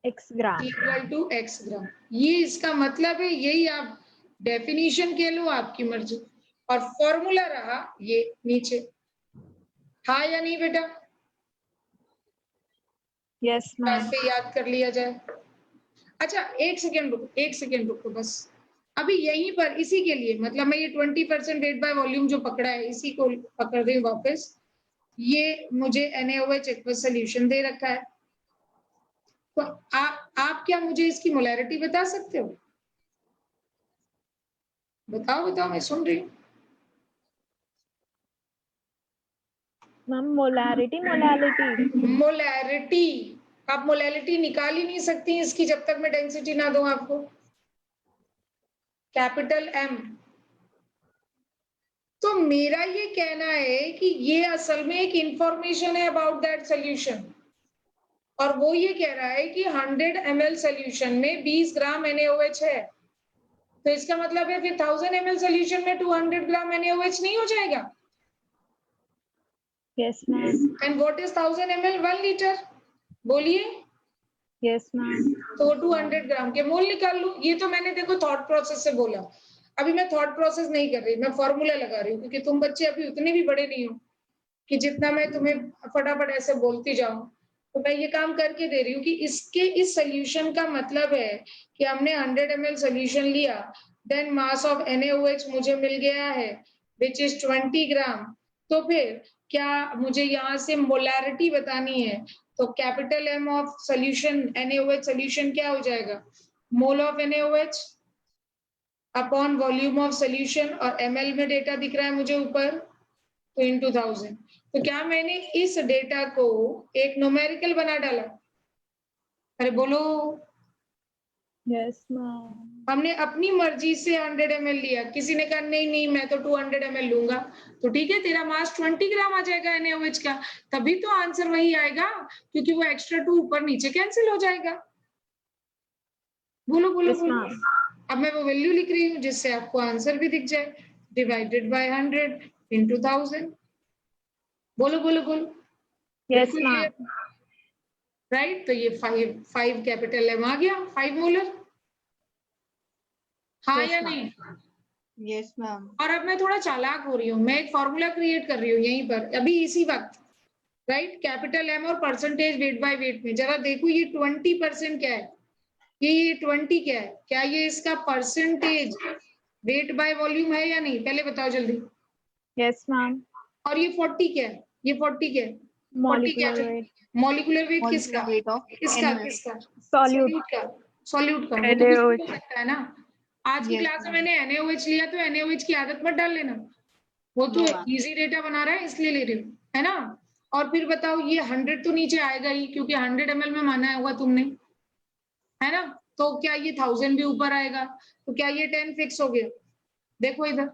X gram. equal to X ग्राम। ये इसका मतलब है, यही आप डेफिनेशन कह लो, आपकी मर्जी। और फॉर्मूला रहा ये नीचे, हाँ या नहीं बेटा? Yes ma'am. पे याद कर लिया जाए। अच्छा एक सेकेंड रुको बस, अभी यहीं पर इसी के लिए, मतलब मैं ये 20% वेट बाय वॉल्यूम जो पकड़ा है इसी को पकड़ रही हूँ वापस। ये मुझे NaOH एक्वस सोल्यूशन दे रखा है, तो आप क्या मुझे इसकी मोलैरिटी बता सकते हो? बताओ मैं सुन रही हूँ। मैम मोलैरिटी आप मोलैरिटी निकाल ही नहीं सकती इसकी जब तक मैं डेंसिटी ना दूं आपको, कैपिटल M। तो मेरा ये कहना है कि ये असल में एक इंफॉर्मेशन है अबाउट दैट सोल्यूशन, और वो ये कह रहा है कि 100 ml सोल्यूशन में 20 ग्राम NaOH है, तो इसका मतलब है फिर 1000 ml सोल्यूशन में 200 ग्राम NaOH नहीं हो जाएगा? Yes ma'am. And what is 1000 ml? 1 litre. बोलिए। Yes ma'am. तो 200 ग्राम के मोल निकाल लो। ये तो मैंने देखो थॉट प्रोसेस से बोला। अभी मैं थॉट प्रोसेस नहीं कर रही, मैं फॉर्मूला लगा रही हूँ, क्योंकि तुम बच्चे अभी उतने भी बड़े नहीं हो कि जितना मैं तुम्हें फटाफट ऐसे बोलती जाऊं। तो मैं ये काम करके दे रही हूँ कि इसके इस सोल्यूशन का मतलब है कि हमने 100 ml सोल्यूशन लिया, देन मास ऑफ NaOH मुझे मिल गया है विच इज 20 ग्राम। तो फिर क्या मुझे यहाँ से मोलैरिटी बतानी है, तो capital M of solution NaOH solution क्या हो जाएगा? मोल of NaOH upon volume of solution, और ml में डेटा दिख रहा है मुझे ऊपर, तो इन 2000। तो क्या मैंने इस डेटा को एक न्यूमेरिकल बना डाला? अरे बोलो। Yes ma'am. हमने अपनी मर्जी से 100 ml लिया, किसी ने कहा नहीं नहीं मैं तो 200 ml लूंगा, तो ठीक है तेरा मास 20 ग्राम आ जाएगा NaOH का, तभी तो आंसर वही आएगा, क्योंकि वो एक्स्ट्रा 2 ऊपर नीचे कैंसिल हो जाएगा। बोलो बोलो यस बोलो। मैम। अब मैं वो वैल्यू लिख रही हूँ जिससे आपको आंसर भी दिख जाए, डिवाइडेड बाय 100 इंटू 1000। बोलो बोलो बोलो। यस बिल्कुल मैम। Clear, right? तो ये 5 कैपिटल M आ गया, 5 मोलर। हाँ Yes, या ma'am. नहीं? Yes, ma'am. और अब मैं थोड़ा चालाक हो रही हूँ, मैं एक फॉर्मूला क्रिएट कर रही हूँ यहीं पर अभी इसी वक्त, राइट? कैपिटल M और परसेंटेज वेट बाय वेट में जरा देखो ये 20% क्या है, ये 20 क्या है? क्या ये इसका परसेंटेज वेट बाय वॉल्यूम है या नहीं? पहले बताओ जल्दी। Yes, ma'am. और ये 40 क्या है? ये 40 क्या है? 40 क्या Molecular है? weight. मॉलिक्यूलर वेट किसका? Molecular weight of किसका NaOH. किसका? Solute. सॉल्यूट का। सॉल्यूट का वो तो कुछ भी हो NaOH. सकता है ना। आज की Yes, क्लास में ma'am. मैंने NaOH लिया तो NaOH की आदत मत डाल लेना, वो तो No, ma'am. इजी डेटा बना रहा है इसलिए ले रही हूँ, है ना? और फिर बताओ ये 100 तो नीचे आएगा ही, क्योंकि 100 ml में माना होगा तुमने, है ना? तो क्या ये 1000 भी ऊपर आएगा? तो क्या ये 10 फिक्स हो गया? देखो इधर।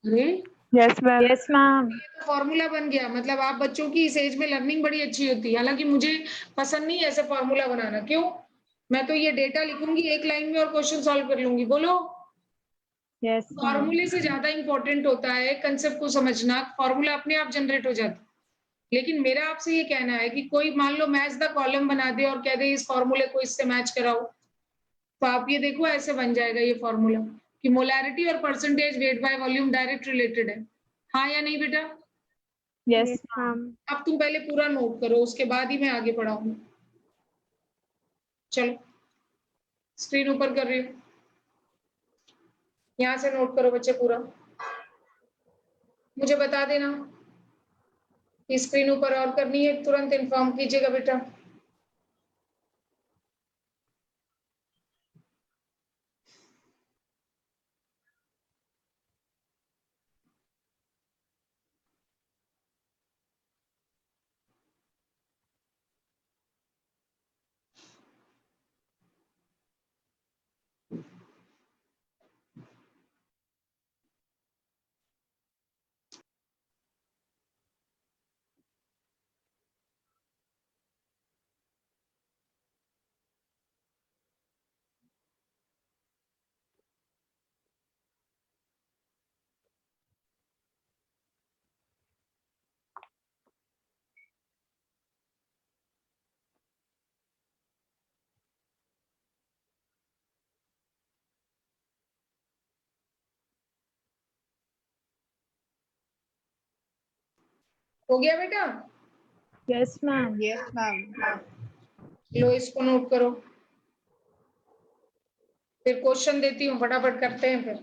अरे Yes, ma'am. Yes, ma'am. ये तो फॉर्मूला बन गया। मतलब आप बच्चों की इस एज में लर्निंग बड़ी अच्छी होती है, हालांकि मुझे पसंद नहीं है ऐसे फॉर्मूला बनाना। क्यों? मैं तो ये डेटा लिखूंगी एक लाइन में और क्वेश्चन सॉल्व कर लूंगी। बोलो। Yes, ma'am. फॉर्मूले से ज्यादा इंपॉर्टेंट होता है कंसेप्ट को समझना। फॉर्मूला अपने आप जनरेट हो जाता है, लेकिन मेरा आपसे ये कहना है कि कोई मान लो मैच द कॉलम बना दे और कह दे इस फॉर्मूले को इससे मैच कराओ, तो आप ये देखो ऐसे बन जाएगा ये फॉर्मूला कि मोलैरिटी और percentage weight by volume direct related है। हाँ या नहीं बेटा? Yes, Yes, ma'am. ma'am. अब तुम पहले पूरा नोट करो, उसके बाद ही मैं आगे पढ़ाऊंगी। चलो स्क्रीन ऊपर कर रही हूँ, यहाँ से नोट करो बच्चे पूरा। मुझे बता देना कि स्क्रीन ऊपर और करनी है, तुरंत इन्फॉर्म कीजिएगा बेटा। हो गया बेटा? Yes, ma'am. Yes, ma'am. लो इसको नोट करो, फिर क्वेश्चन देती हूँ, फटाफट करते हैं फिर।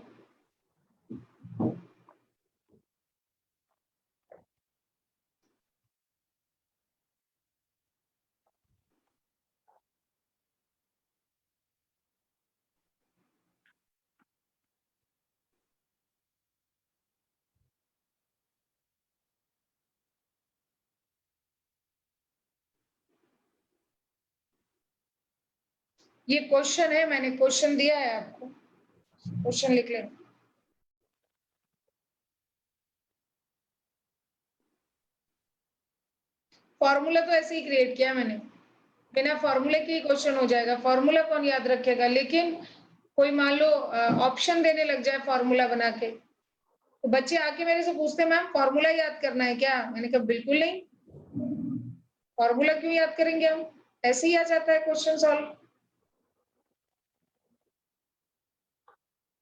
ये क्वेश्चन है, मैंने क्वेश्चन दिया है आपको, क्वेश्चन लिख लेना। फॉर्मूला तो ऐसे ही क्रिएट किया मैंने, बिना फॉर्मूले के ही क्वेश्चन हो जाएगा, फॉर्मूला कौन याद रखेगा। लेकिन कोई मान लो ऑप्शन देने लग जाए फॉर्मूला बना के, तो बच्चे आके मेरे से पूछते मैम फॉर्मूला याद करना है क्या? मैंने कहा बिल्कुल नहीं, फॉर्मूला क्यों याद करेंगे हम, ऐसे ही आ जाता है क्वेश्चन सॉल्व।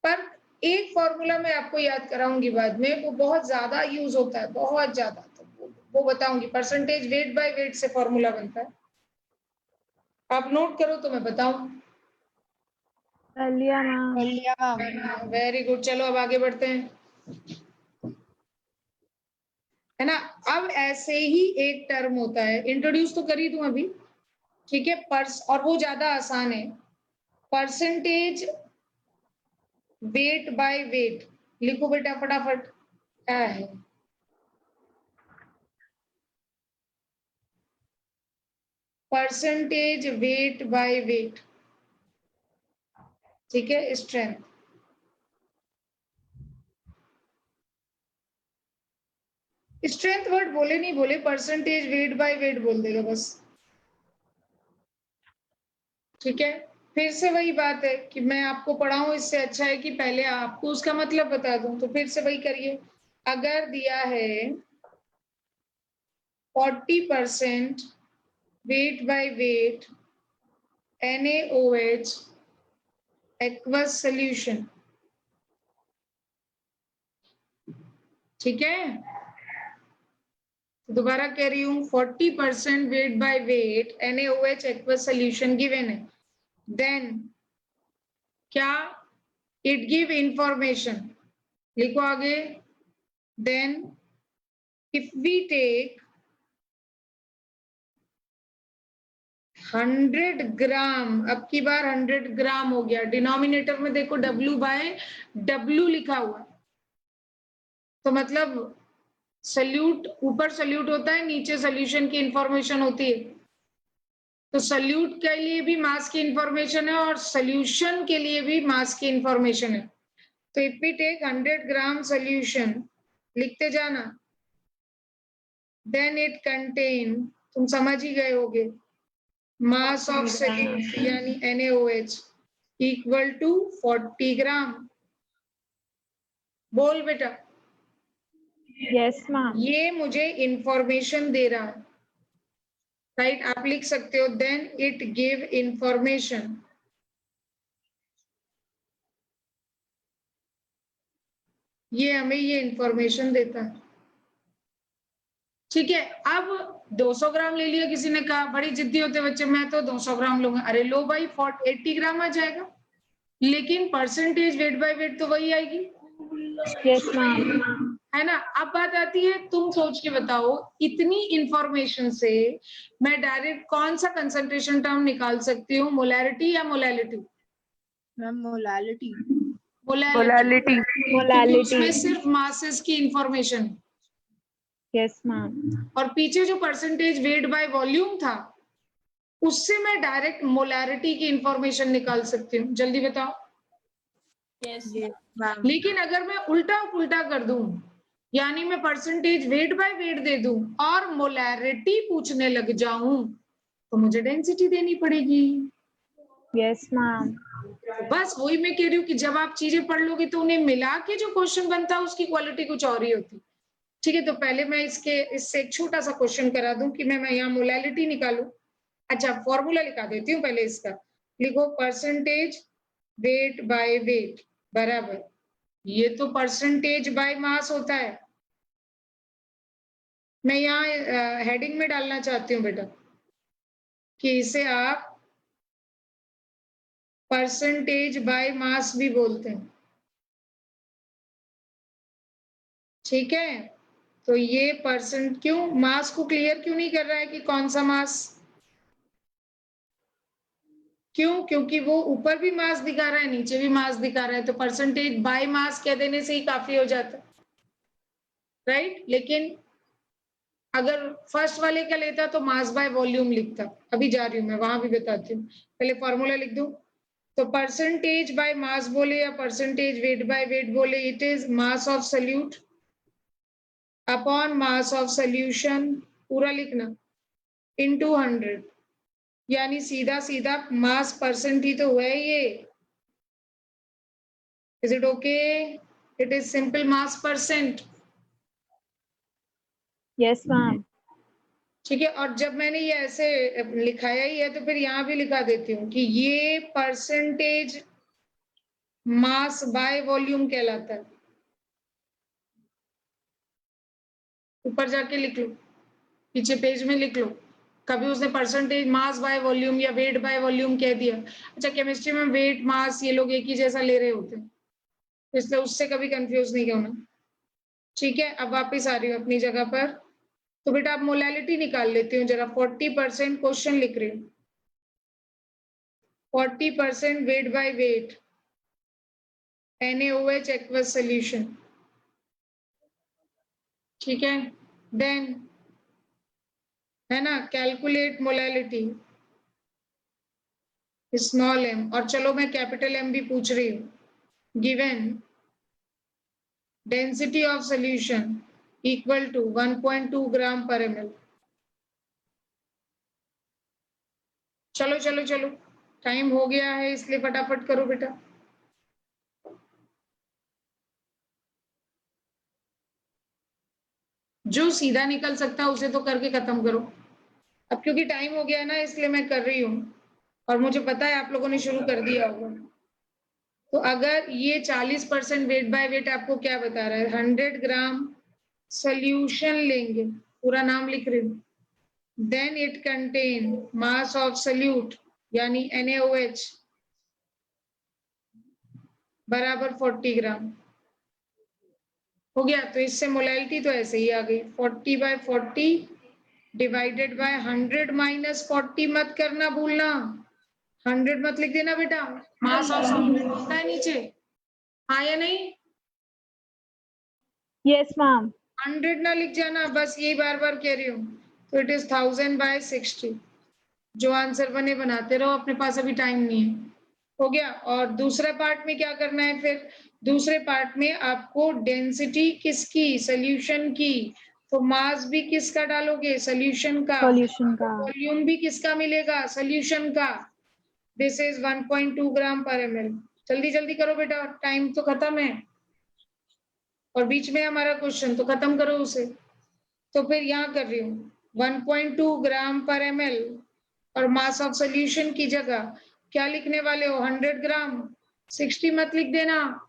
पर एक फॉर्मूला मैं आपको याद कराऊंगी बाद में, वो बहुत ज्यादा यूज होता है, बहुत ज्यादा, तो वो बताऊंगी। परसेंटेज वेट बाय वेट से फॉर्मूला बनता है, आप नोट करो तो मैं बताऊं। कर लिया मैम। कर लिया मैम। वेरी गुड, चलो अब आगे बढ़ते हैं, है ना। अब ऐसे ही एक टर्म होता है, इंट्रोड्यूस तो कर ही दूं अभी, ठीक है। और वो ज्यादा आसान है, परसेंटेज वेट बाय वेट। लिखो बेटा फटाफट, क्या है? परसेंटेज वेट बाय वेट, ठीक है। स्ट्रेंथ, स्ट्रेंथ वर्ड बोले नहीं बोले, परसेंटेज वेट बाय वेट बोल देगा बस, ठीक है। फिर से वही बात है कि मैं आपको पढ़ाऊं, इससे अच्छा है कि पहले आपको उसका मतलब बता दूं। तो फिर से वही करिए, अगर दिया है 40% weight by weight NaOH aqueous solution, ठीक है। दोबारा कह रही हूं, 40% weight by weight NaOH aqueous solution given है, देन क्या इट गिव इंफॉर्मेशन, लिखो आगे। देन इफ वी टेक 100 ग्राम, अब की बार 100 ग्राम हो गया, डिनोमिनेटर में देखो W/W लिखा हुआ, तो मतलब सल्यूट, ऊपर सल्यूट होता है, नीचे सोल्यूशन की इंफॉर्मेशन होती है। तो सल्यूट के लिए भी मास की इंफॉर्मेशन है और सोल्यूशन के लिए भी मास की इंफॉर्मेशन है। तो if we take 100 gram solution, लिखते जाना, देन इट कंटेन, तुम समझ ही गए होगे, मास ऑफ सोल्यूट यानी NaOH इक्वल टू 40 ग्राम। बोल बेटा। Yes ma'am. ये मुझे इंफॉर्मेशन दे रहा है, राइट। आप लिख सकते हो देन इट गिव इंफॉर्मेशन, ये हमें ये इंफॉर्मेशन देता है, ठीक है। अब 200 ग्राम ले लिया किसी ने, कहा बड़ी जिद्दी होते बच्चे, मैं तो 200 ग्राम लूंगा। अरे लो भाई, 80 ग्राम आ जाएगा, लेकिन परसेंटेज वेट बाय वेट तो वही आएगी, यस मैम। है ना। अब बात आती है, तुम सोच के बताओ, इतनी इंफॉर्मेशन से मैं डायरेक्ट कौन सा कंसंट्रेशन टर्म निकाल सकती हूँ, मोलैरिटी या मोलैलिटी? Ma'am molality. मोलालिटी। क्योंकि उसमें सिर्फ मासेस की इंफॉर्मेशन, यस मैम। और पीछे जो परसेंटेज वेट बाय वॉल्यूम था, उससे मैं डायरेक्ट मोलैरिटी की इंफॉर्मेशन निकाल सकती हूँ। जल्दी बताओ। Yes ma'am. लेकिन अगर मैं उल्टा पुल्टा कर दूं, यानी मैं परसेंटेज वेट बाय वेट दे दूं और मोलैरिटी पूछने लग जाऊं, तो मुझे डेंसिटी देनी पड़ेगी। Yes ma'am. बस वही मैं कह रही हूँ कि जब आप चीजें पढ़ लोगे तो उन्हें मिला के जो क्वेश्चन बनता है उसकी क्वालिटी कुछ और ही होती, ठीक है। तो पहले मैं इससे एक छोटा सा क्वेश्चन करा दूं कि मैं यहाँ मोलैलिटी निकालू। अच्छा, फॉर्मूला लिखा देती हूँ पहले इसका, लिखो परसेंटेज वेट बाय वेट बराबर, ये तो परसेंटेज बाय मास होता है, मैं यहाँ हेडिंग में डालना चाहती हूँ बेटा कि इसे आप परसेंटेज बाय मास भी बोलते हैं, ठीक है। तो ये परसेंट, क्यों मास को क्लियर क्यों नहीं कर रहा है कि कौन सा मास, क्यों? क्योंकि वो ऊपर भी मास दिखा रहा है, नीचे भी मास दिखा रहा है, तो परसेंटेज बाय मास कह देने से ही काफी हो जाता है, राइट। लेकिन अगर फर्स्ट वाले का लेता तो मास बाय वॉल्यूम लिखता, अभी जा रही हूँ मैं वहां भी बताती हूँ, पहले फॉर्मूला लिख दूं। तो परसेंटेज बाय मास बोले या परसेंटेज वेट बाय वेट बोले, it is mass of solute upon mass of solution, पूरा लिखना, into 100, यानी सीधा सीधा मास परसेंट ही तो हुआ है ये. Is it okay? It is simple mass percent. Yes, ma'am. ठीक है. और जब मैंने ये ऐसे लिखाया ही है तो फिर यहाँ भी लिखा देती हूँ कि ये परसेंटेज मास बाय वॉल्यूम कहलाता है. ऊपर जाके लिख लो, पीछे पेज में लिख लो. कभी उसने परसेंटेज मास बाय वॉल्यूम या वेट बाय वॉल्यूम कह दिया. अच्छा, केमिस्ट्री में वेट मास ये लोग एक ही जैसा ले रहे होते हैं, इसलिए उससे कभी कंफ्यूज नहीं होना. ठीक है. अब वापिस आ रही हूँ अपनी जगह पर. तो बेटा आप मोलैलिटी निकाल लेती हूँ जरा. 40% क्वेश्चन लिख रही हूँ. 40% weight by weight NaOH aqueous solution. ठीक है. देन है ना, कैलकुलेट मोलैलिटी स्मॉल m. और चलो मैं कैपिटल M भी पूछ रही हूँ. Given density of solution equal to 1.2 gram per ml. चलो चलो चलो, टाइम हो गया है इसलिए फटाफट करो बेटा. जो सीधा निकल सकता है उसे तो करके खत्म करो. अब क्योंकि टाइम हो गया है ना इसलिए मैं कर रही हूँ, और मुझे पता है आप लोगों ने शुरू कर दिया होगा. तो अगर ये 40% वेट बाय वेट आपको क्या बता रहा है, 100 ग्राम सोल्यूशन लेंगे, पूरा नाम लिख रही हूँ. Then it contain mass of solute यानी NaOH बराबर 40 ग्राम. हो गया. तो इससे मोलैलिटी तो ऐसे ही आ गई. 40/40 डिवाइडेड बाय 100 माइनस 40 मत करना भूलना. 100 मत लिख देना बेटा. मास ऑफ सोल्यूट होता है नीचे, हाँ या नहीं? Yes, ma'am. 100 ना लिख जाना, बस यही बार बार कह रही हूँ. तो इट इज 1000/60. जो आंसर बने बनाते रहो, अपने पास अभी टाइम नहीं है. हो गया. और दूसरे पार्ट में क्या करना है फिर? दूसरे पार्ट में आपको डेंसिटी किसकी, सोल्यूशन की. तो मास भी किसका डालोगे, सोल्यूशन का. Solution का. वॉल्यूम भी किसका मिलेगा, सोल्यूशन का. This is 1.2 gram per ml. जल्दी जल्दी करो बेटा, टाइम तो खत्म है और बीच में हमारा क्वेश्चन, तो खत्म करो उसे. तो फिर यहाँ कर रही हूँ 1.2 ग्राम पर ml, और मास ऑफ सोल्यूशन की जगह क्या लिखने वाले हो, 100 ग्राम. 60 मत लिख देना.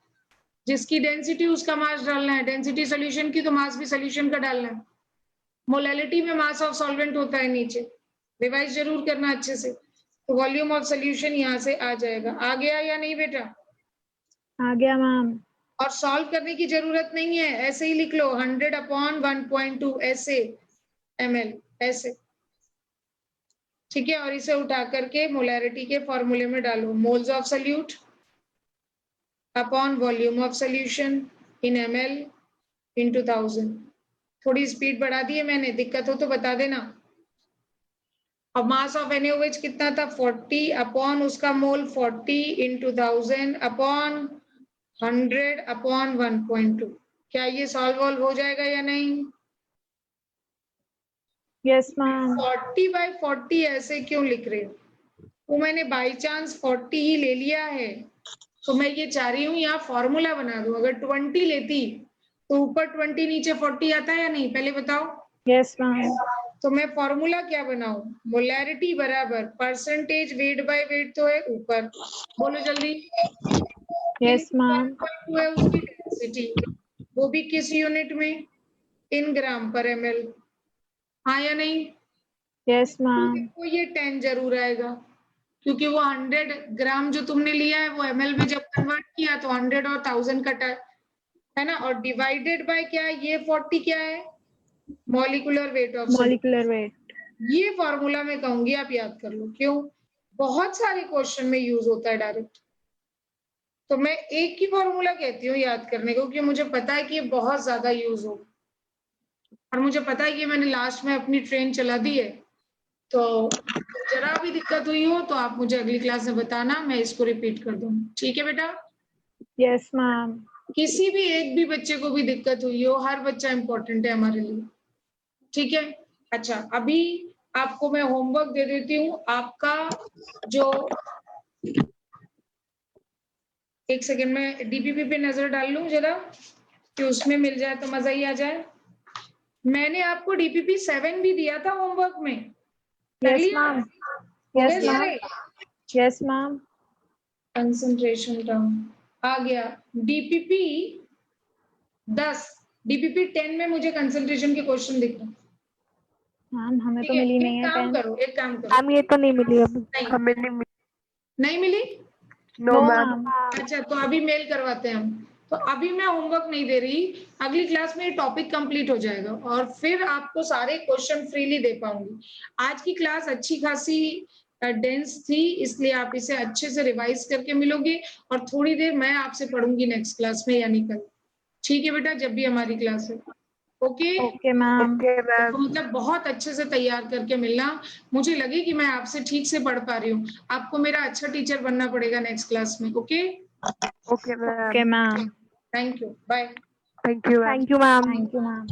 जिसकी डेंसिटी उसका मास डालना है. डेंसिटी सोल्यूशन की तो मास भी सोल्यूशन का डालना है. मोलैलिटी में मास ऑफ सॉल्वेंट होता है नीचे, रिवाइज जरूर करना अच्छे से. तो वॉल्यूम ऑफ सोल्यूशन यहाँ से आ जाएगा. आ गया या नहीं बेटा? आ गया मैम. और सॉल्व करने की जरूरत नहीं है, ऐसे ही लिख लो 100/1.2 ऐसे ml ऐसे. ठीक है. और इसे उठा करके मोलैरिटी के फॉर्मूले में डालो. Moles of solute upon volume of solution in ml into 1000. थोड़ी स्पीड बढ़ा दी है मैंने, दिक्कत हो तो बता देना. अब मास ऑफ NaOH कितना था, 40 अपॉन उसका मोल 40 into 1000 अपॉन 100 अपॉन 1.2. क्या ये सॉल्व हो जाएगा या नहीं? Yes, ma'am. 40/40 ऐसे क्यों लिख रहे हो? वो मैंने बाई चांस 40 ही ले लिया है, तो मैं ये चाह रही हूँ यहाँ फॉर्मूला बना दूं. अगर 20 लेती तो ऊपर 20 नीचे 40 आता है या नहीं, पहले बताओ. Yes, ma'am. तो मैं फॉर्मूला क्या बनाऊं, मोलैरिटी बराबर परसेंटेज वेट बाय वेट तो है ऊपर, बोलो जल्दी. Yes, ma'am. है उसकी डेंसिटी, वो भी किस यूनिट में, इन ग्राम पर ml, हाँ या नहीं? Yes, ma'am. देखो ये 10 जरूर आएगा, क्योंकि वो 100 ग्राम जो तुमने लिया है वो ml में जब कन्वर्ट किया तो 100 और 1000 कटा है ना. और डिवाइडेड बाय क्या है, ये 40 क्या है, molecular weight of Molecular weight. ये फॉर्मूला मैं कहूंगी आप याद कर लो. क्यों? बहुत सारे क्वेश्चन में यूज होता है डायरेक्ट. तो मैं एक ही फॉर्मूला कहती हूँ याद करने को, क्योंकि मुझे पता है कि ये बहुत ज्यादा यूज हो, और मुझे पता है कि मैंने लास्ट में अपनी ट्रेन चला दी है. तो जरा भी दिक्कत हुई हो तो आप मुझे अगली क्लास में बताना, मैं इसको रिपीट कर दूँ. ठीक है बेटा? Yes, ma'am. किसी भी एक भी बच्चे को भी दिक्कत हुई हो, हर बच्चा इंपॉर्टेंट है हमारे लिए. ठीक है. अच्छा, अभी आपको मैं होमवर्क दे देती हूँ। आपका जो, एक सेकंड में डीपीपी पे नजर डाल लूं जरा कि उसमें मिल जाए तो मजा ही आ जाए। मैंने आपको डीपीपी 7 भी दिया था होमवर्क में, कर यस लिया? मैम, हो यस गया मैम, सारे? Yes ma'am. कंसंट्रेशन टर्म आ गया। डीपीपी 10, डीपीपी 10 में मुझे कंसंट्रेशन के क्वेश्चन दिख रहे हैं। मैम हमें ठीक तो है, मिली एक नहीं है काम पेन। करो, एक काम करो। मैम ये तो नहीं मिली अभी। नहीं, हमें नहीं नहीं मिली? No no ma'am. मैम। अच्छा, तो अभी मेल करवाते हैं हम। तो अभी मैं होमवर्क नहीं दे रही, अगली क्लास में ये टॉपिक कंप्लीट हो जाएगा और फिर आपको सारे क्वेश्चन फ्रीली दे पाऊंगी। आज की क्लास अच्छी खासी डेंस थी, इसलिए आप इसे अच्छे से रिवाइज करके मिलोगे और थोड़ी देर मैं आपसे पढ़ूंगी नेक्स्ट क्लास में, यानी कल। ठीक है बेटा, जब भी हमारी क्लास है। Okay? Okay ma'am. Okay ma'am. तो मतलब बहुत अच्छे से तैयार करके मिलना, मुझे लगे कि मैं आपसे ठीक से पढ़ पा रही हूँ। आपको मेरा अच्छा टीचर बनना पड़ेगा नेक्स्ट क्लास में। Okay? Okay ma'am. Okay ma'am. Thank you, bye. Thank you ma'am. Thank you ma'am. Thank you ma'am.